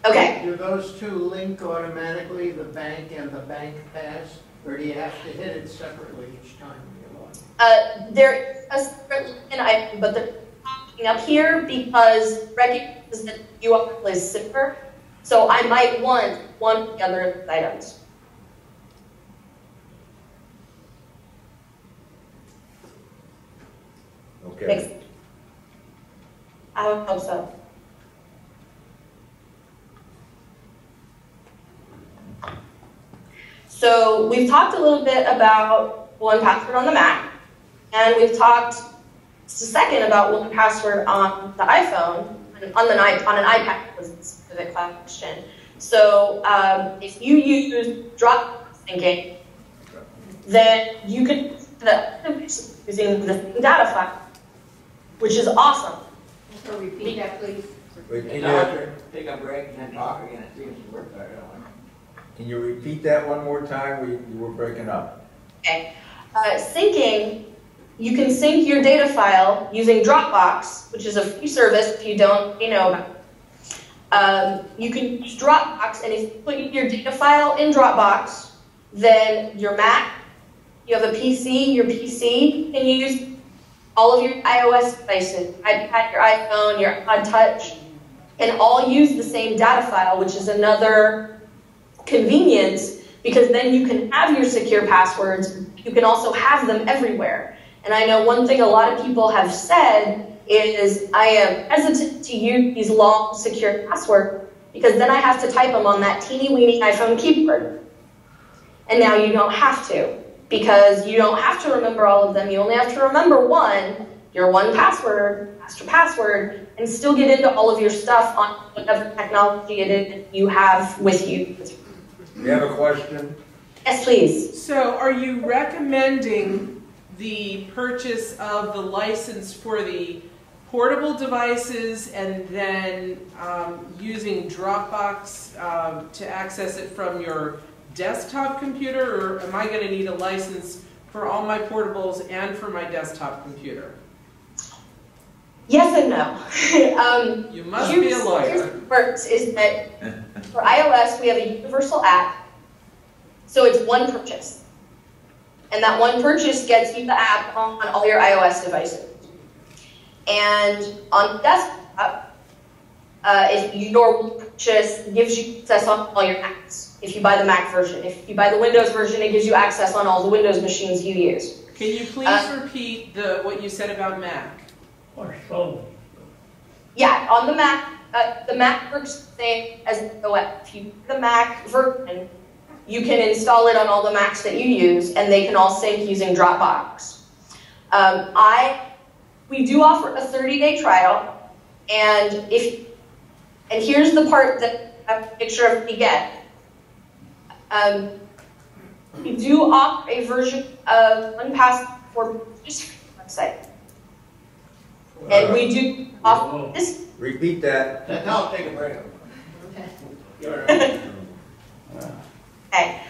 Speaker 2: Okay.
Speaker 3: Do those two link automatically, the bank and the bank pass, or do you have to hit it separately each time you log in?
Speaker 2: They're a separate login item, but they're popping up here because it recognizes that the URL is similar. So I might want one of the other items.
Speaker 1: Okay.
Speaker 2: Makes sense. I hope so. So we've talked a little bit about 1Password on the Mac, and we've talked just a second about 1Password on the iPhone, on an iPad was a specific question. So if you use drop syncing, then you can using the data file, which is awesome.
Speaker 7: So repeat that, please.
Speaker 1: Wait, can you-
Speaker 3: Doctor, take a break and then talk again, it seems to work better.
Speaker 1: Can you repeat that one more time? You were breaking up.
Speaker 2: Okay. Syncing, you can sync your data file using Dropbox, which is a free service if you don't know about. You can use Dropbox, and if you put your data file in Dropbox, then your Mac, you have a PC, your PC can use all of your iOS devices, iPad, your iPhone, your iPod Touch, and all use the same data file, which is another convenience, because then you can have your secure passwords. You can also have them everywhere. And I know one thing a lot of people have said is, I am hesitant to use these long secure passwords because then I have to type them on that teeny weeny iPhone keyboard. And now you don't have to, because you don't have to remember all of them. You only have to remember one, your one password, master password, and still get into all of your stuff on whatever technology it is you have with you.
Speaker 1: You have a question?
Speaker 2: Yes, please.
Speaker 10: So are you recommending the purchase of the license for the portable devices and then using Dropbox to access it from your desktop computer, or am I going to need a license for all my portables and for my desktop computer?
Speaker 2: Yes and no.
Speaker 10: You must be a lawyer.
Speaker 2: Here's how it works is that for iOS, we have a universal app, so it's one purchase. And that one purchase gets you the app on all your iOS devices. And on desktop, if your purchase gives you access on all your Macs, if you buy the Mac version. If you buy the Windows version, it gives you access on all the Windows machines you use.
Speaker 10: Can you please repeat what you said about Mac?
Speaker 8: Or so.
Speaker 2: Yeah, on the Mac works the same as the OS. If you buy the Mac version, you can install it on all the Macs that you use, and they can all sync using Dropbox. We do offer a 30-day trial, and here's the part that I have to make sure everybody gets. We do offer a version of OnePassword for just the website. And we do offer this.
Speaker 1: Repeat that.
Speaker 3: I'll take a break.
Speaker 2: Okay.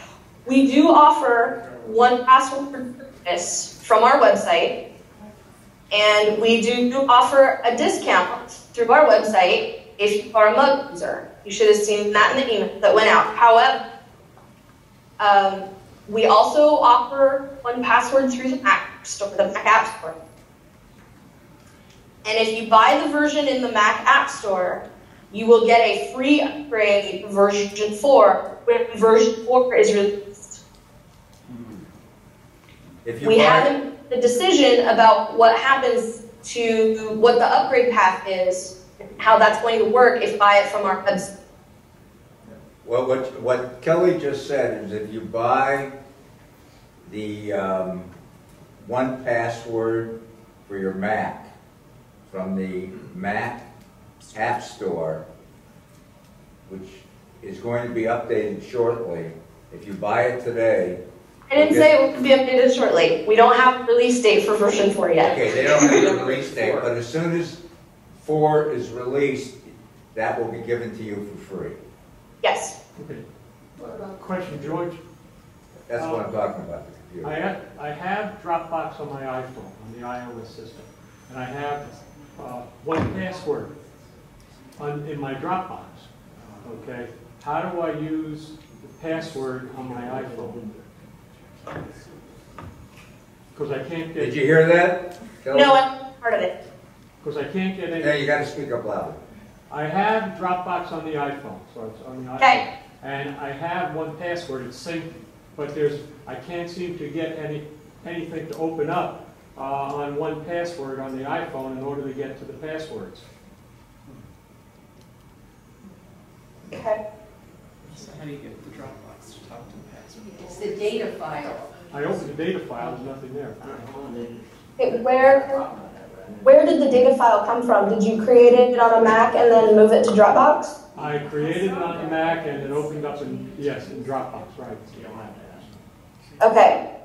Speaker 2: We do offer OnePassword service from our website, and we do offer a discount through our website if you are a MUG user. You should have seen that in the email that went out. However, we also offer OnePassword through the Mac Store, the Mac App Store. And if you buy the version in the Mac App Store, you will get a free upgrade version 4 when version 4 is released. We haven't made the decision about what happens to what the upgrade path is, how that's going to work if you buy it from our website.
Speaker 1: Well, what Kelly just said is if you buy the OnePassword for your Mac from the Mac App Store, which is going to be updated shortly, if you buy it today...
Speaker 2: I didn't say it will be updated shortly. We don't have a release date for version 4 yet.
Speaker 1: Okay, they don't have a release date, but as soon as 4 is released, that will be given to you for free.
Speaker 2: Yes.
Speaker 4: Okay. Question, George.
Speaker 1: That's what I'm talking about, the computer.
Speaker 4: I have Dropbox on my iPhone, on the iOS system, and I have OnePassword in my Dropbox. Okay. How do I use the password on my iPhone? Because I can't get...
Speaker 1: Did you hear that, Kelly?
Speaker 2: No, I'm part of it.
Speaker 4: Because I can't get any...
Speaker 1: Yeah, you got to speak up louder.
Speaker 4: I have Dropbox on the iPhone, so it's on the iPhone.
Speaker 2: Okay.
Speaker 4: And I have OnePassword, it's synced, but I can't seem to get anything to open up on OnePassword on the iPhone in order to get to the passwords.
Speaker 2: Okay.
Speaker 10: So how do you get the Dropbox to talk to the password?
Speaker 6: It's the data file.
Speaker 4: I opened the data file, there's nothing there.
Speaker 2: Okay, where did the data file come from? Did you create it on a Mac and then move it to Dropbox?
Speaker 4: I created it on the Mac and it opened up in Dropbox, right.
Speaker 2: Okay.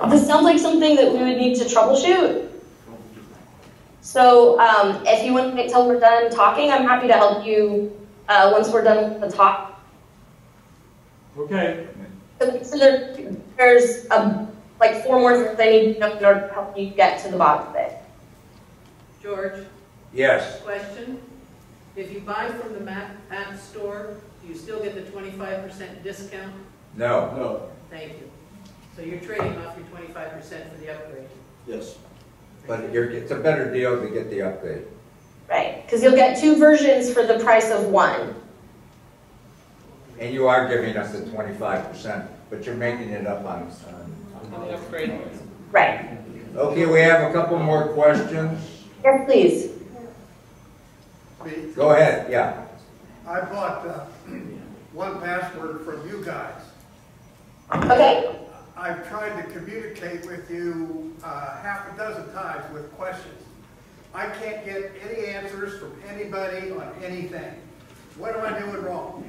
Speaker 2: This sounds like something that we would need to troubleshoot. So if you want to wait till we're done talking, I'm happy to help you once we're done with the talk.
Speaker 4: Okay,
Speaker 2: So there's like 4 more things I need to know in order to help you get to the bottom of it.
Speaker 12: George,
Speaker 1: Yes.
Speaker 12: question. If you buy from the Mac App Store, do you still get the 25% discount?
Speaker 1: No.
Speaker 9: No,
Speaker 12: Thank you. So you're trading off your 25% for the upgrade.
Speaker 9: yes.
Speaker 1: But it's a better deal to get the update.
Speaker 2: Right, because you'll get 2 versions for the price of 1.
Speaker 1: And you are giving us the 25%, but you're making it up on.
Speaker 12: On the upgrade.
Speaker 2: Right.
Speaker 1: Okay, we have a couple more questions.
Speaker 2: Yes, please.
Speaker 1: Go ahead, yeah.
Speaker 13: I bought 1Password from you guys.
Speaker 2: Okay.
Speaker 13: I've tried to communicate with you half a dozen times with questions. I can't get any answers from anybody on anything. What am I doing wrong?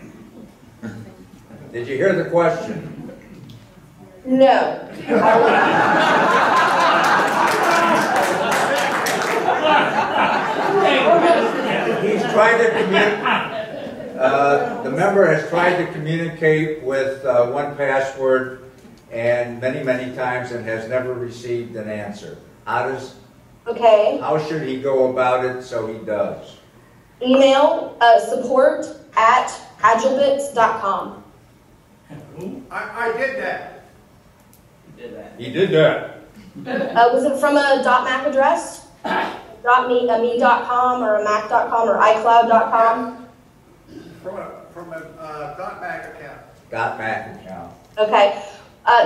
Speaker 1: Did you hear the question?
Speaker 2: No.
Speaker 1: He's tried to the member has tried to communicate with 1Password and many times and has never received an answer. How should he go about it so he does?
Speaker 2: Email support@agilebits.com.
Speaker 13: I did that.
Speaker 1: He did that.
Speaker 2: Was it from a .mac address? .me.com or a mac.com or iCloud.com?
Speaker 13: From a .mac account.
Speaker 1: .mac account.
Speaker 2: Okay.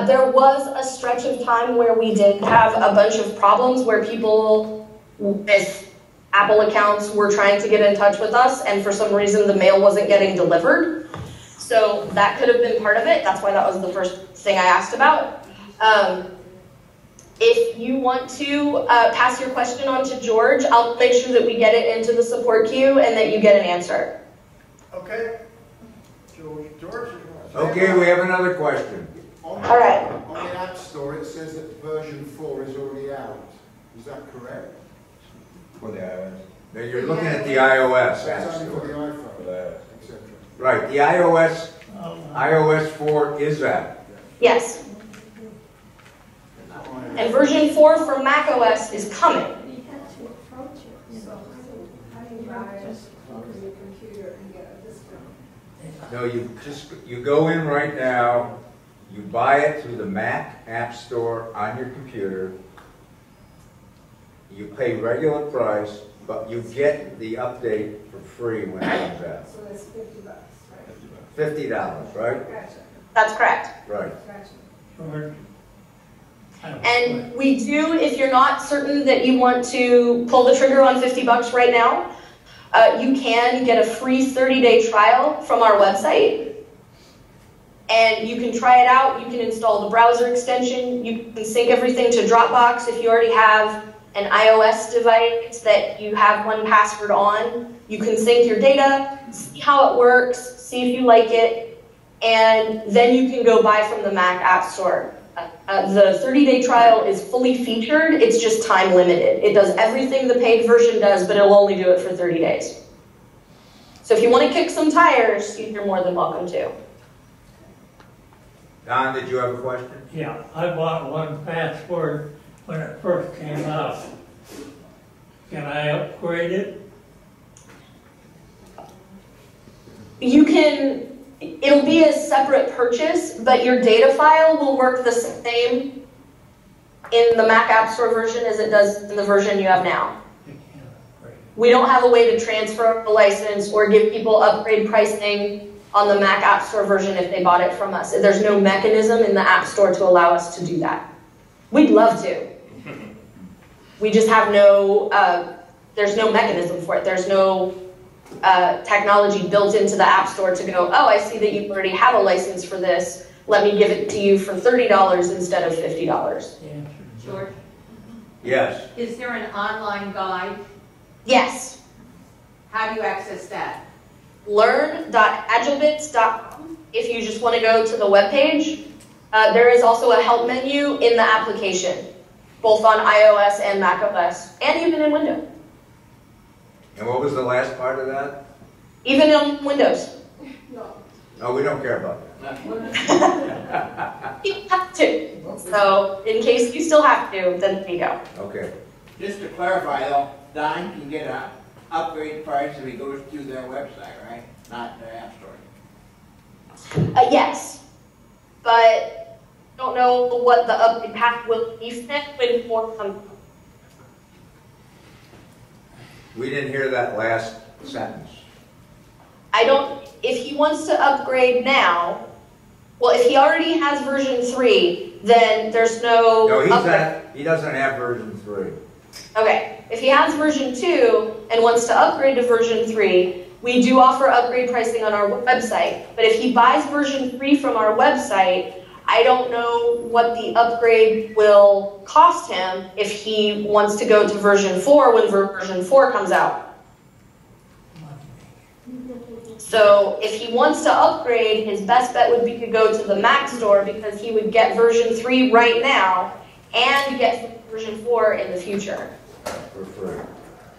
Speaker 2: There was a stretch of time where we did have a bunch of problems where people with Apple accounts were trying to get in touch with us, and for some reason the mail wasn't getting delivered. So that could have been part of it. That's why that was the first thing I asked about. If you want to pass your question on to George, I'll make sure that we get it into the support queue and that you get an answer.
Speaker 13: Okay. George.
Speaker 1: Okay, we have another question.
Speaker 2: All right.
Speaker 14: On the App Store, it says that version 4 is already out. Is that correct?
Speaker 1: For the iOS. Now you're looking at the iOS.
Speaker 14: That's only for the iPhone, etc.
Speaker 1: Right, the iOS 4 is out.
Speaker 2: Yes. And version 4 for macOS is coming.
Speaker 6: So how do you buy just from your computer and get a discount?
Speaker 1: No, you go in right now, you buy it through the Mac App Store on your computer. You pay regular price, but you get the update for free when it comes out.
Speaker 6: So that's $50, right?
Speaker 1: $50, right?
Speaker 6: Gotcha.
Speaker 2: That's correct.
Speaker 1: Right.
Speaker 6: Gotcha.
Speaker 2: And we do, if you're not certain that you want to pull the trigger on $50 right now, you can get a free 30-day trial from our website. And you can try it out. You can install the browser extension. You can sync everything to Dropbox if you already have an iOS device that you have 1Password on. You can sync your data, see how it works, see if you like it, and then you can go buy from the Mac App Store. The 30-day trial is fully featured. It's just time limited. It does everything the paid version does, but it'll only do it for 30 days. So if you want to kick some tires, you're more than welcome to.
Speaker 1: Don, did you have a question?
Speaker 8: Yeah, I bought 1Password when it first came out. Can I upgrade it?
Speaker 2: You can, it'll be a separate purchase, but your data file will work the same in the Mac App Store version as it does in the version you have now. We don't have a way to transfer a license or give people upgrade pricing on the Mac App Store version if they bought it from us. There's no mechanism in the App Store to allow us to do that. We'd love to. We just have no, there's no mechanism for it. There's no technology built into the App Store to go, oh, I see that you already have a license for this. Let me give it to you for $30 instead of $50.
Speaker 15: George?
Speaker 1: Yes.
Speaker 15: Is there an online guide?
Speaker 2: Yes.
Speaker 15: How do you access that?
Speaker 2: Learn.agilebits.com. If you just want to go to the webpage, there is also a help menu in the application, both on iOS and macOS, and even in Windows.
Speaker 1: And what was the last part of that?
Speaker 2: Even on Windows.
Speaker 6: No.
Speaker 1: No, we don't care about that.
Speaker 2: You have to. So in case you still have to, then there you go.
Speaker 1: Okay.
Speaker 16: Just to clarify though, Don can get an upgrade price if he goes to their website, right? Not their app store.
Speaker 2: Yes, but don't know what the upgrade path will be sent when more comes.
Speaker 1: We didn't hear that last sentence.
Speaker 2: I don't, if he wants to upgrade now, well, if he already has version 3, then there's no upgrade.
Speaker 1: He doesn't have version 3.
Speaker 2: Okay, if he has version 2 and wants to upgrade to version 3, we do offer upgrade pricing on our website. But if he buys version 3 from our website, I don't know what the upgrade will cost him if he wants to go to version 4 when version 4 comes out. So if he wants to upgrade, his best bet would be to go to the Mac store because he would get version 3 right now and get version 4 in the future.
Speaker 1: For free.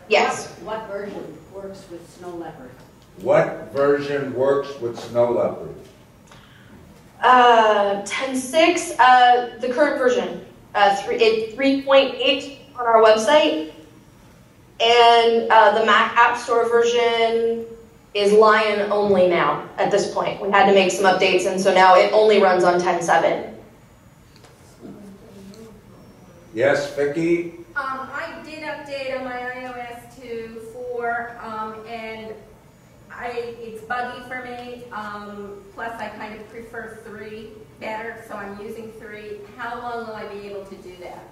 Speaker 2: Yes.
Speaker 15: What version works with Snow Leopard?
Speaker 1: What version works with Snow Leopard?
Speaker 2: 10.6, the current version. It's 3.8 on our website. And the Mac App Store version is Lion only now at this point. We had to make some updates, and so now it only runs on 10.7.
Speaker 1: Yes, Vicki?
Speaker 7: I did update on my iOS to 4, and it's buggy for me. Plus, I kind of prefer 3 better, so I'm using 3. How long will I be able to do that?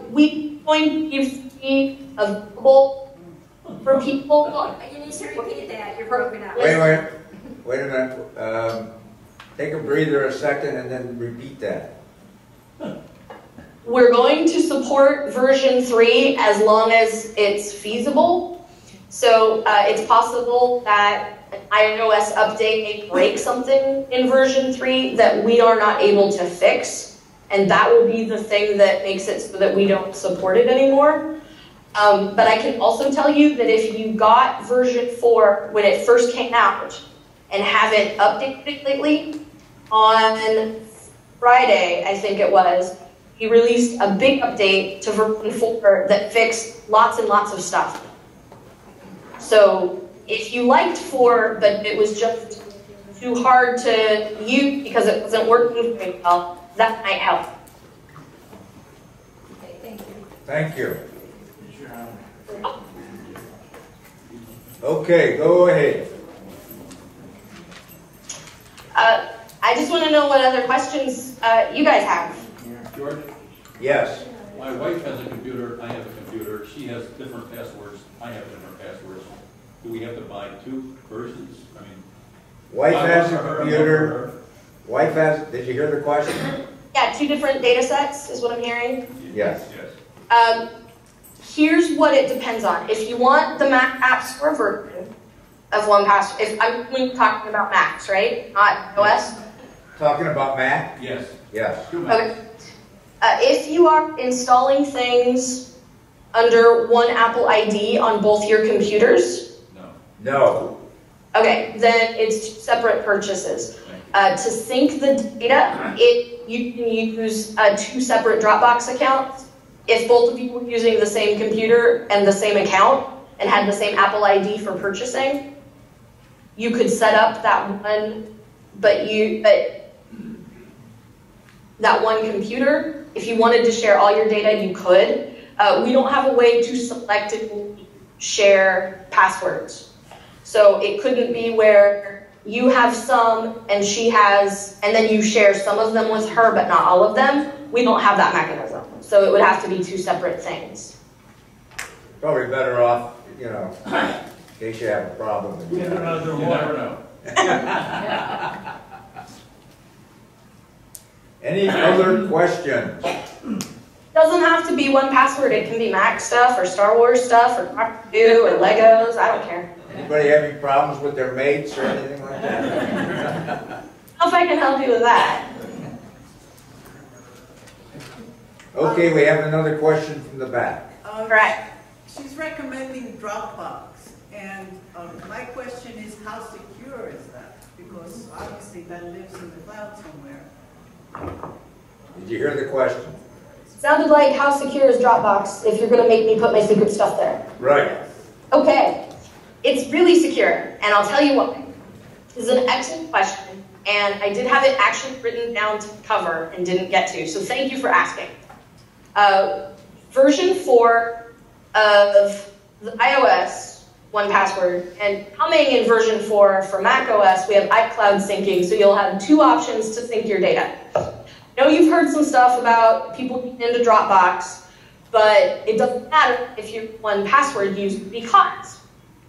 Speaker 2: We're going to give 3 available for people.
Speaker 7: You need to repeat that. You're broken up.
Speaker 1: Wait a minute. Take a breather a second and then repeat that.
Speaker 2: We're going to support version 3 as long as it's feasible. So it's possible that an iOS update may break something in version 3 that we are not able to fix. And that will be the thing that makes it so that we don't support it anymore. But I can also tell you that if you got version 4 when it first came out and haven't updated lately, on Friday, I think it was, he released a big update to version 4 that fixed lots and lots of stuff. So if you liked 4, but it was just too hard to use because it wasn't working very well, that might help.
Speaker 7: Okay, thank you.
Speaker 1: Thank you. Okay, go ahead.
Speaker 2: I just want to know what other questions you guys have.
Speaker 17: George?
Speaker 1: Yes.
Speaker 17: My wife has a computer, I have a computer. She has different passwords, I have different passwords. Do we have to buy 2 versions? I mean,
Speaker 1: Wife has a computer. Wife has, did you hear the question?
Speaker 2: Yeah, 2 different data sets is what I'm hearing.
Speaker 1: Yes.
Speaker 2: Here's what it depends on. If you want the Mac App Store version of 1Password, if I'm talking about Macs, right? Not OS?
Speaker 1: Talking about Mac?
Speaker 17: Yes.
Speaker 1: Yes.
Speaker 2: Okay. If you are installing things under one Apple ID on both your computers?
Speaker 1: No.
Speaker 2: Okay, then it's 2 separate purchases. To sync the data, you can use 2 separate Dropbox accounts. If both of you were using the same computer and the same account and had the same Apple ID for purchasing, you could set up that one, that one computer. If you wanted to share all your data, you could. We don't have a way to selectively share passwords. So it couldn't be where you have some and she has, and then you share some of them with her, but not all of them. We don't have that mechanism. So it would have to be 2 separate things.
Speaker 1: Probably better off, in case you have a problem.
Speaker 17: you never know.
Speaker 1: Any other questions?
Speaker 2: Doesn't have to be 1Password. It can be Mac stuff or Star Wars stuff or Doctor Who or Legos. I don't care.
Speaker 1: Anybody have any problems with their mates or anything like that?
Speaker 2: I don't know if I can help you with that.
Speaker 1: Okay, we have another question from the back.
Speaker 2: Right.
Speaker 12: She's recommending Dropbox, and my question is, how secure is that? because obviously that lives in the cloud somewhere.
Speaker 1: Did you hear the question?
Speaker 2: Sounded like how secure is Dropbox if you're going to make me put my secret stuff there?
Speaker 1: Right.
Speaker 2: Okay, it's really secure, and I'll tell you why. This is an excellent question, and I did have it actually written down to cover and didn't get to, so thank you for asking. Version 4 of the iOS, 1Password, and coming in version 4 for macOS, we have iCloud syncing, so you'll have 2 options to sync your data. I know you've heard some stuff about people getting into Dropbox, but it doesn't matter if you're 1Password user, because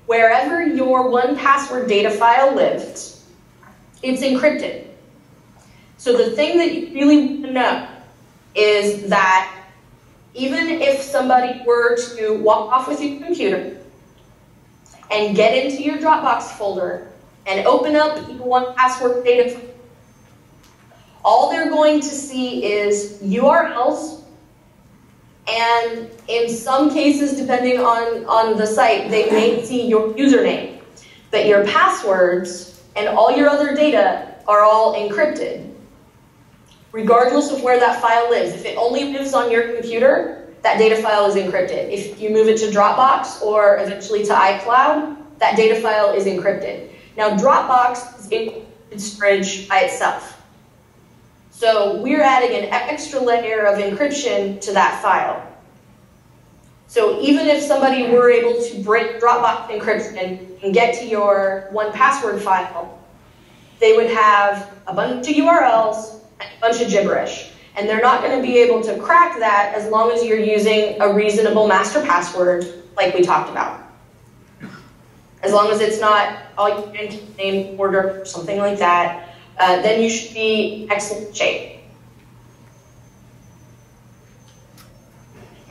Speaker 2: wherever your 1Password data file lives, it's encrypted. So the thing that you really want to know is that even if somebody were to walk off with your computer and get into your Dropbox folder and open up your 1Password data file, all they're going to see is URLs, and in some cases, depending on the site, they may see your username. But your passwords and all your other data are all encrypted, regardless of where that file lives. If it only lives on your computer, that data file is encrypted. If you move it to Dropbox or eventually to iCloud, that data file is encrypted. Now, Dropbox is encrypted storage by itself. So we're adding an extra layer of encryption to that file. So even if somebody were able to break Dropbox encryption and get to your 1Password file, they would have a bunch of URLs and a bunch of gibberish. And they're not going to be able to crack that as long as you're using a reasonable master password like we talked about. As long as it's not all you can name order or something like that, then you should be in excellent shape.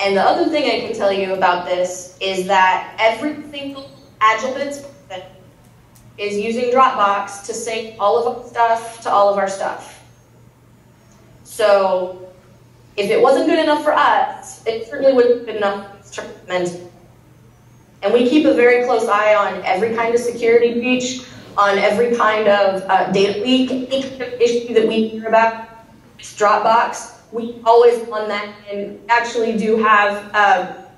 Speaker 2: And the other thing I can tell you about this is that every single Agilebits person is using Dropbox to sync all of our stuff to all of our stuff. So if it wasn't good enough for us, it certainly wouldn't be good enough to recommend. And we keep a very close eye on every kind of security breach, on every kind of data leak, any kind of issue that we hear about with Dropbox. We always run that and actually do have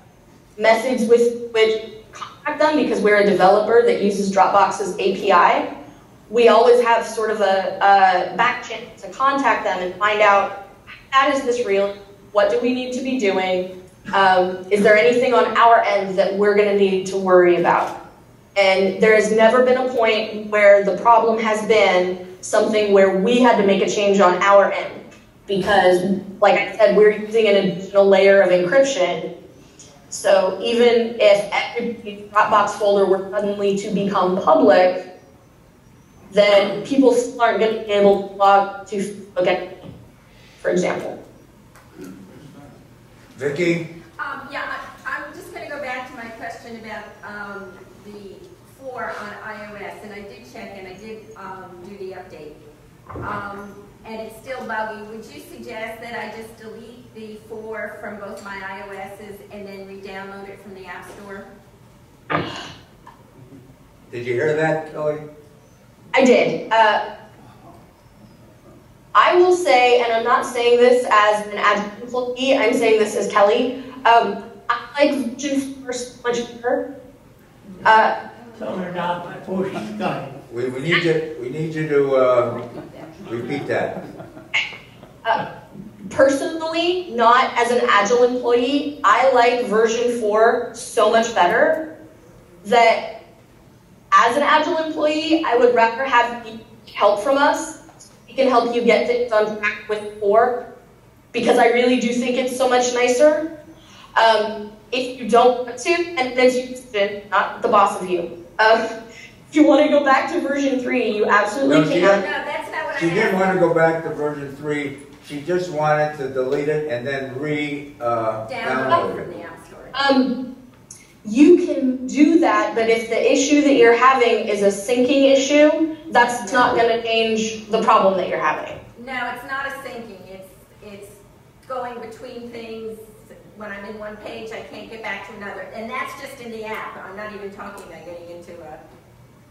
Speaker 2: methods with which contact them because we're a developer that uses Dropbox's API. We always have sort of a back channel to contact them and find out, how is this real? What do we need to be doing? Is there anything on our end that we're going to need to worry about? And there has never been a point where the problem has been something where we had to make a change on our end. Because, like I said, we're using an additional layer of encryption. So even if every Dropbox folder were suddenly to become public, then people still aren't going to be able to log to Facebook, for example.
Speaker 1: Vicki?
Speaker 7: Yeah, I'm just going to go back to my question about the 4 on iOS, and I did check and I did do the update. And it's still buggy. Would you suggest that I just delete the 4 from both my iOSs and then re-download it from the App Store?
Speaker 1: Did you hear that, Kelly?
Speaker 2: I did. I will say, and I'm not saying this as an admin employee, I'm saying this as Kelly, I like version 4 so much better.
Speaker 8: So they're not my push guy.
Speaker 1: We need you to repeat that.
Speaker 2: Personally, not as an Agile employee, I like version 4 so much better that as an Agile employee, I would rather have help from us. We can help you get things on track with 4 because I really do think it's so much nicer. If you don't want to, and that's your decision, not the boss of you. If you want to go back to version 3, you absolutely can.
Speaker 7: No, that's not what
Speaker 1: She didn't want to go back to version 3. She just wanted to delete it and then download it.
Speaker 7: From the App Store.
Speaker 2: You can do that, but if the issue that you're having is a syncing issue, that's not going to change the problem that you're having.
Speaker 7: No, it's not a syncing. It's going between things. When I'm in one page, I can't get back to another. And that's just in the app. I'm not even talking about getting into a...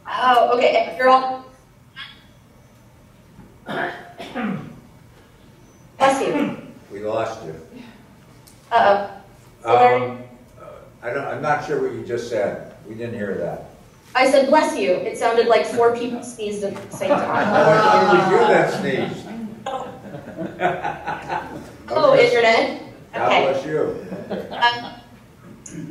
Speaker 2: Oh, okay. If you're all... Bless you.
Speaker 1: We lost you.
Speaker 2: Uh-oh.
Speaker 1: I'm not sure what you just said. We didn't hear that.
Speaker 2: I said bless you. It sounded like 4 people sneezed at the same time.
Speaker 1: Oh, it's only you that sneezed.
Speaker 2: Hello, Internet.
Speaker 1: God
Speaker 2: Okay.
Speaker 1: bless you.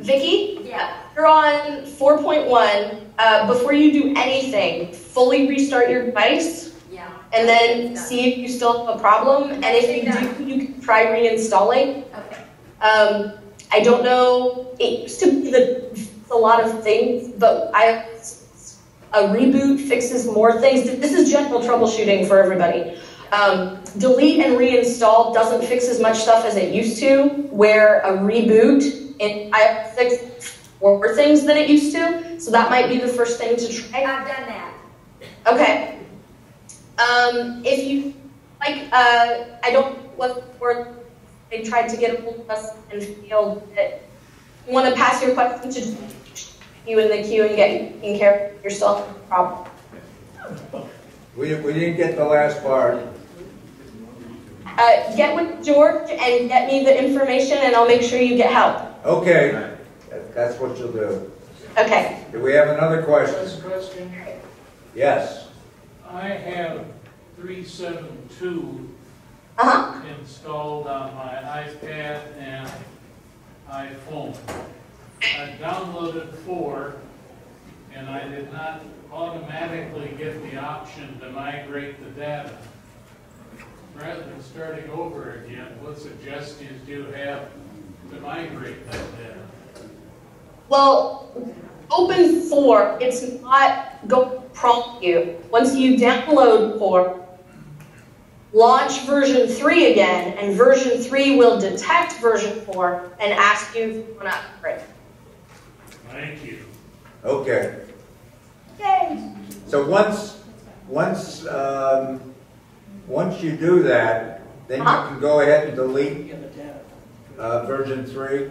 Speaker 2: Vicky?
Speaker 7: Yeah.
Speaker 2: You're on 4.1. Before you do anything, fully restart your device.
Speaker 7: Yeah.
Speaker 2: And then see if you still have a problem. And if you do, you can try reinstalling.
Speaker 7: Okay.
Speaker 2: I don't know, it used to be a lot of things, but a reboot fixes more things. This is general troubleshooting for everybody. Delete and reinstall doesn't fix as much stuff as it used to, where a reboot, I fixed more things than it used to, so that might be the first thing to try.
Speaker 7: I've done that.
Speaker 2: Okay. If you, I don't know what word they tried to get a hold of us and failed it. You want to pass your question to you in the queue and get taken care of yourself, no problem.
Speaker 1: We didn't get the last part.
Speaker 2: Get with George and get me the information and I'll make sure you get help.
Speaker 1: Okay, that's what you'll do.
Speaker 2: Okay.
Speaker 1: Do we have another question?
Speaker 18: Last question.
Speaker 1: Yes.
Speaker 18: I have 372 installed on my iPad and iPhone. I downloaded 4 and I did not automatically get the option to migrate the data. Rather than starting over again, what suggestions do you have to migrate that data?
Speaker 2: Well, open 4, it's not going to prompt you. Once you download 4, launch version 3 again, and version 3 will detect version 4 and ask you if you want to upgrade.
Speaker 18: Thank you.
Speaker 1: Okay.
Speaker 2: Yay!
Speaker 1: So once you do that, then you can go ahead and delete version 3?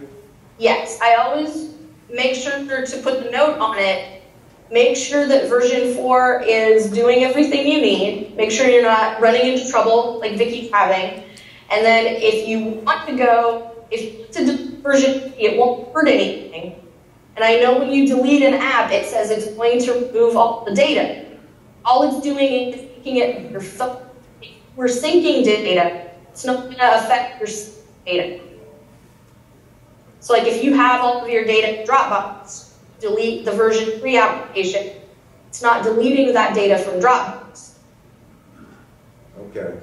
Speaker 2: Yes, I always make sure to put the note on it. Make sure that version 4 is doing everything you need. Make sure you're not running into trouble like Vicky's having. And then if you want to go, if you want to delete version 3, it won't hurt anything. And I know when you delete an app, it says it's going to remove all the data. All it's doing is taking it from your phone. If we're syncing data, it's not going to affect your data. So like if you have all of your data in Dropbox, delete the version 3 application, it's not deleting that data from Dropbox.
Speaker 1: Okay.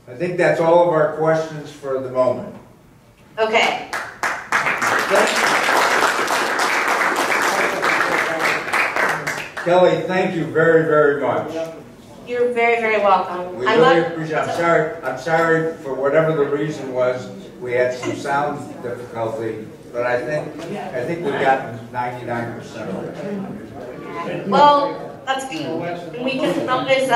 Speaker 1: I think that's all of our questions for the moment.
Speaker 2: Okay.
Speaker 1: Kelly, thank you very, very much.
Speaker 2: You're very, very welcome.
Speaker 1: We really appreciate it. I'm sorry for whatever the reason was. We had some sound difficulty, but I think we've gotten 99% of it.
Speaker 2: Well, that's good. And we can always,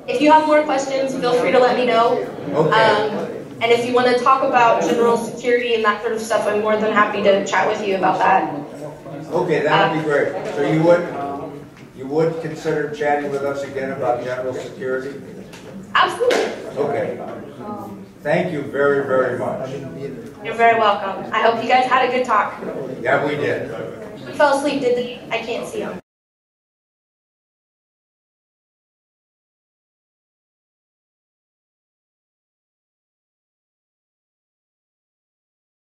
Speaker 2: if you have more questions, feel free to let me know.
Speaker 1: Okay.
Speaker 2: And if you want to talk about general security and that sort of stuff, I'm more than happy to chat with you about that.
Speaker 1: Okay, that would be great. So you would consider chatting with us again about general security?
Speaker 2: Absolutely.
Speaker 1: Okay. Thank you very, very much.
Speaker 2: You're very welcome. I hope you guys had a good talk.
Speaker 1: Yeah, we did.
Speaker 2: We fell asleep, did they? I can't see them.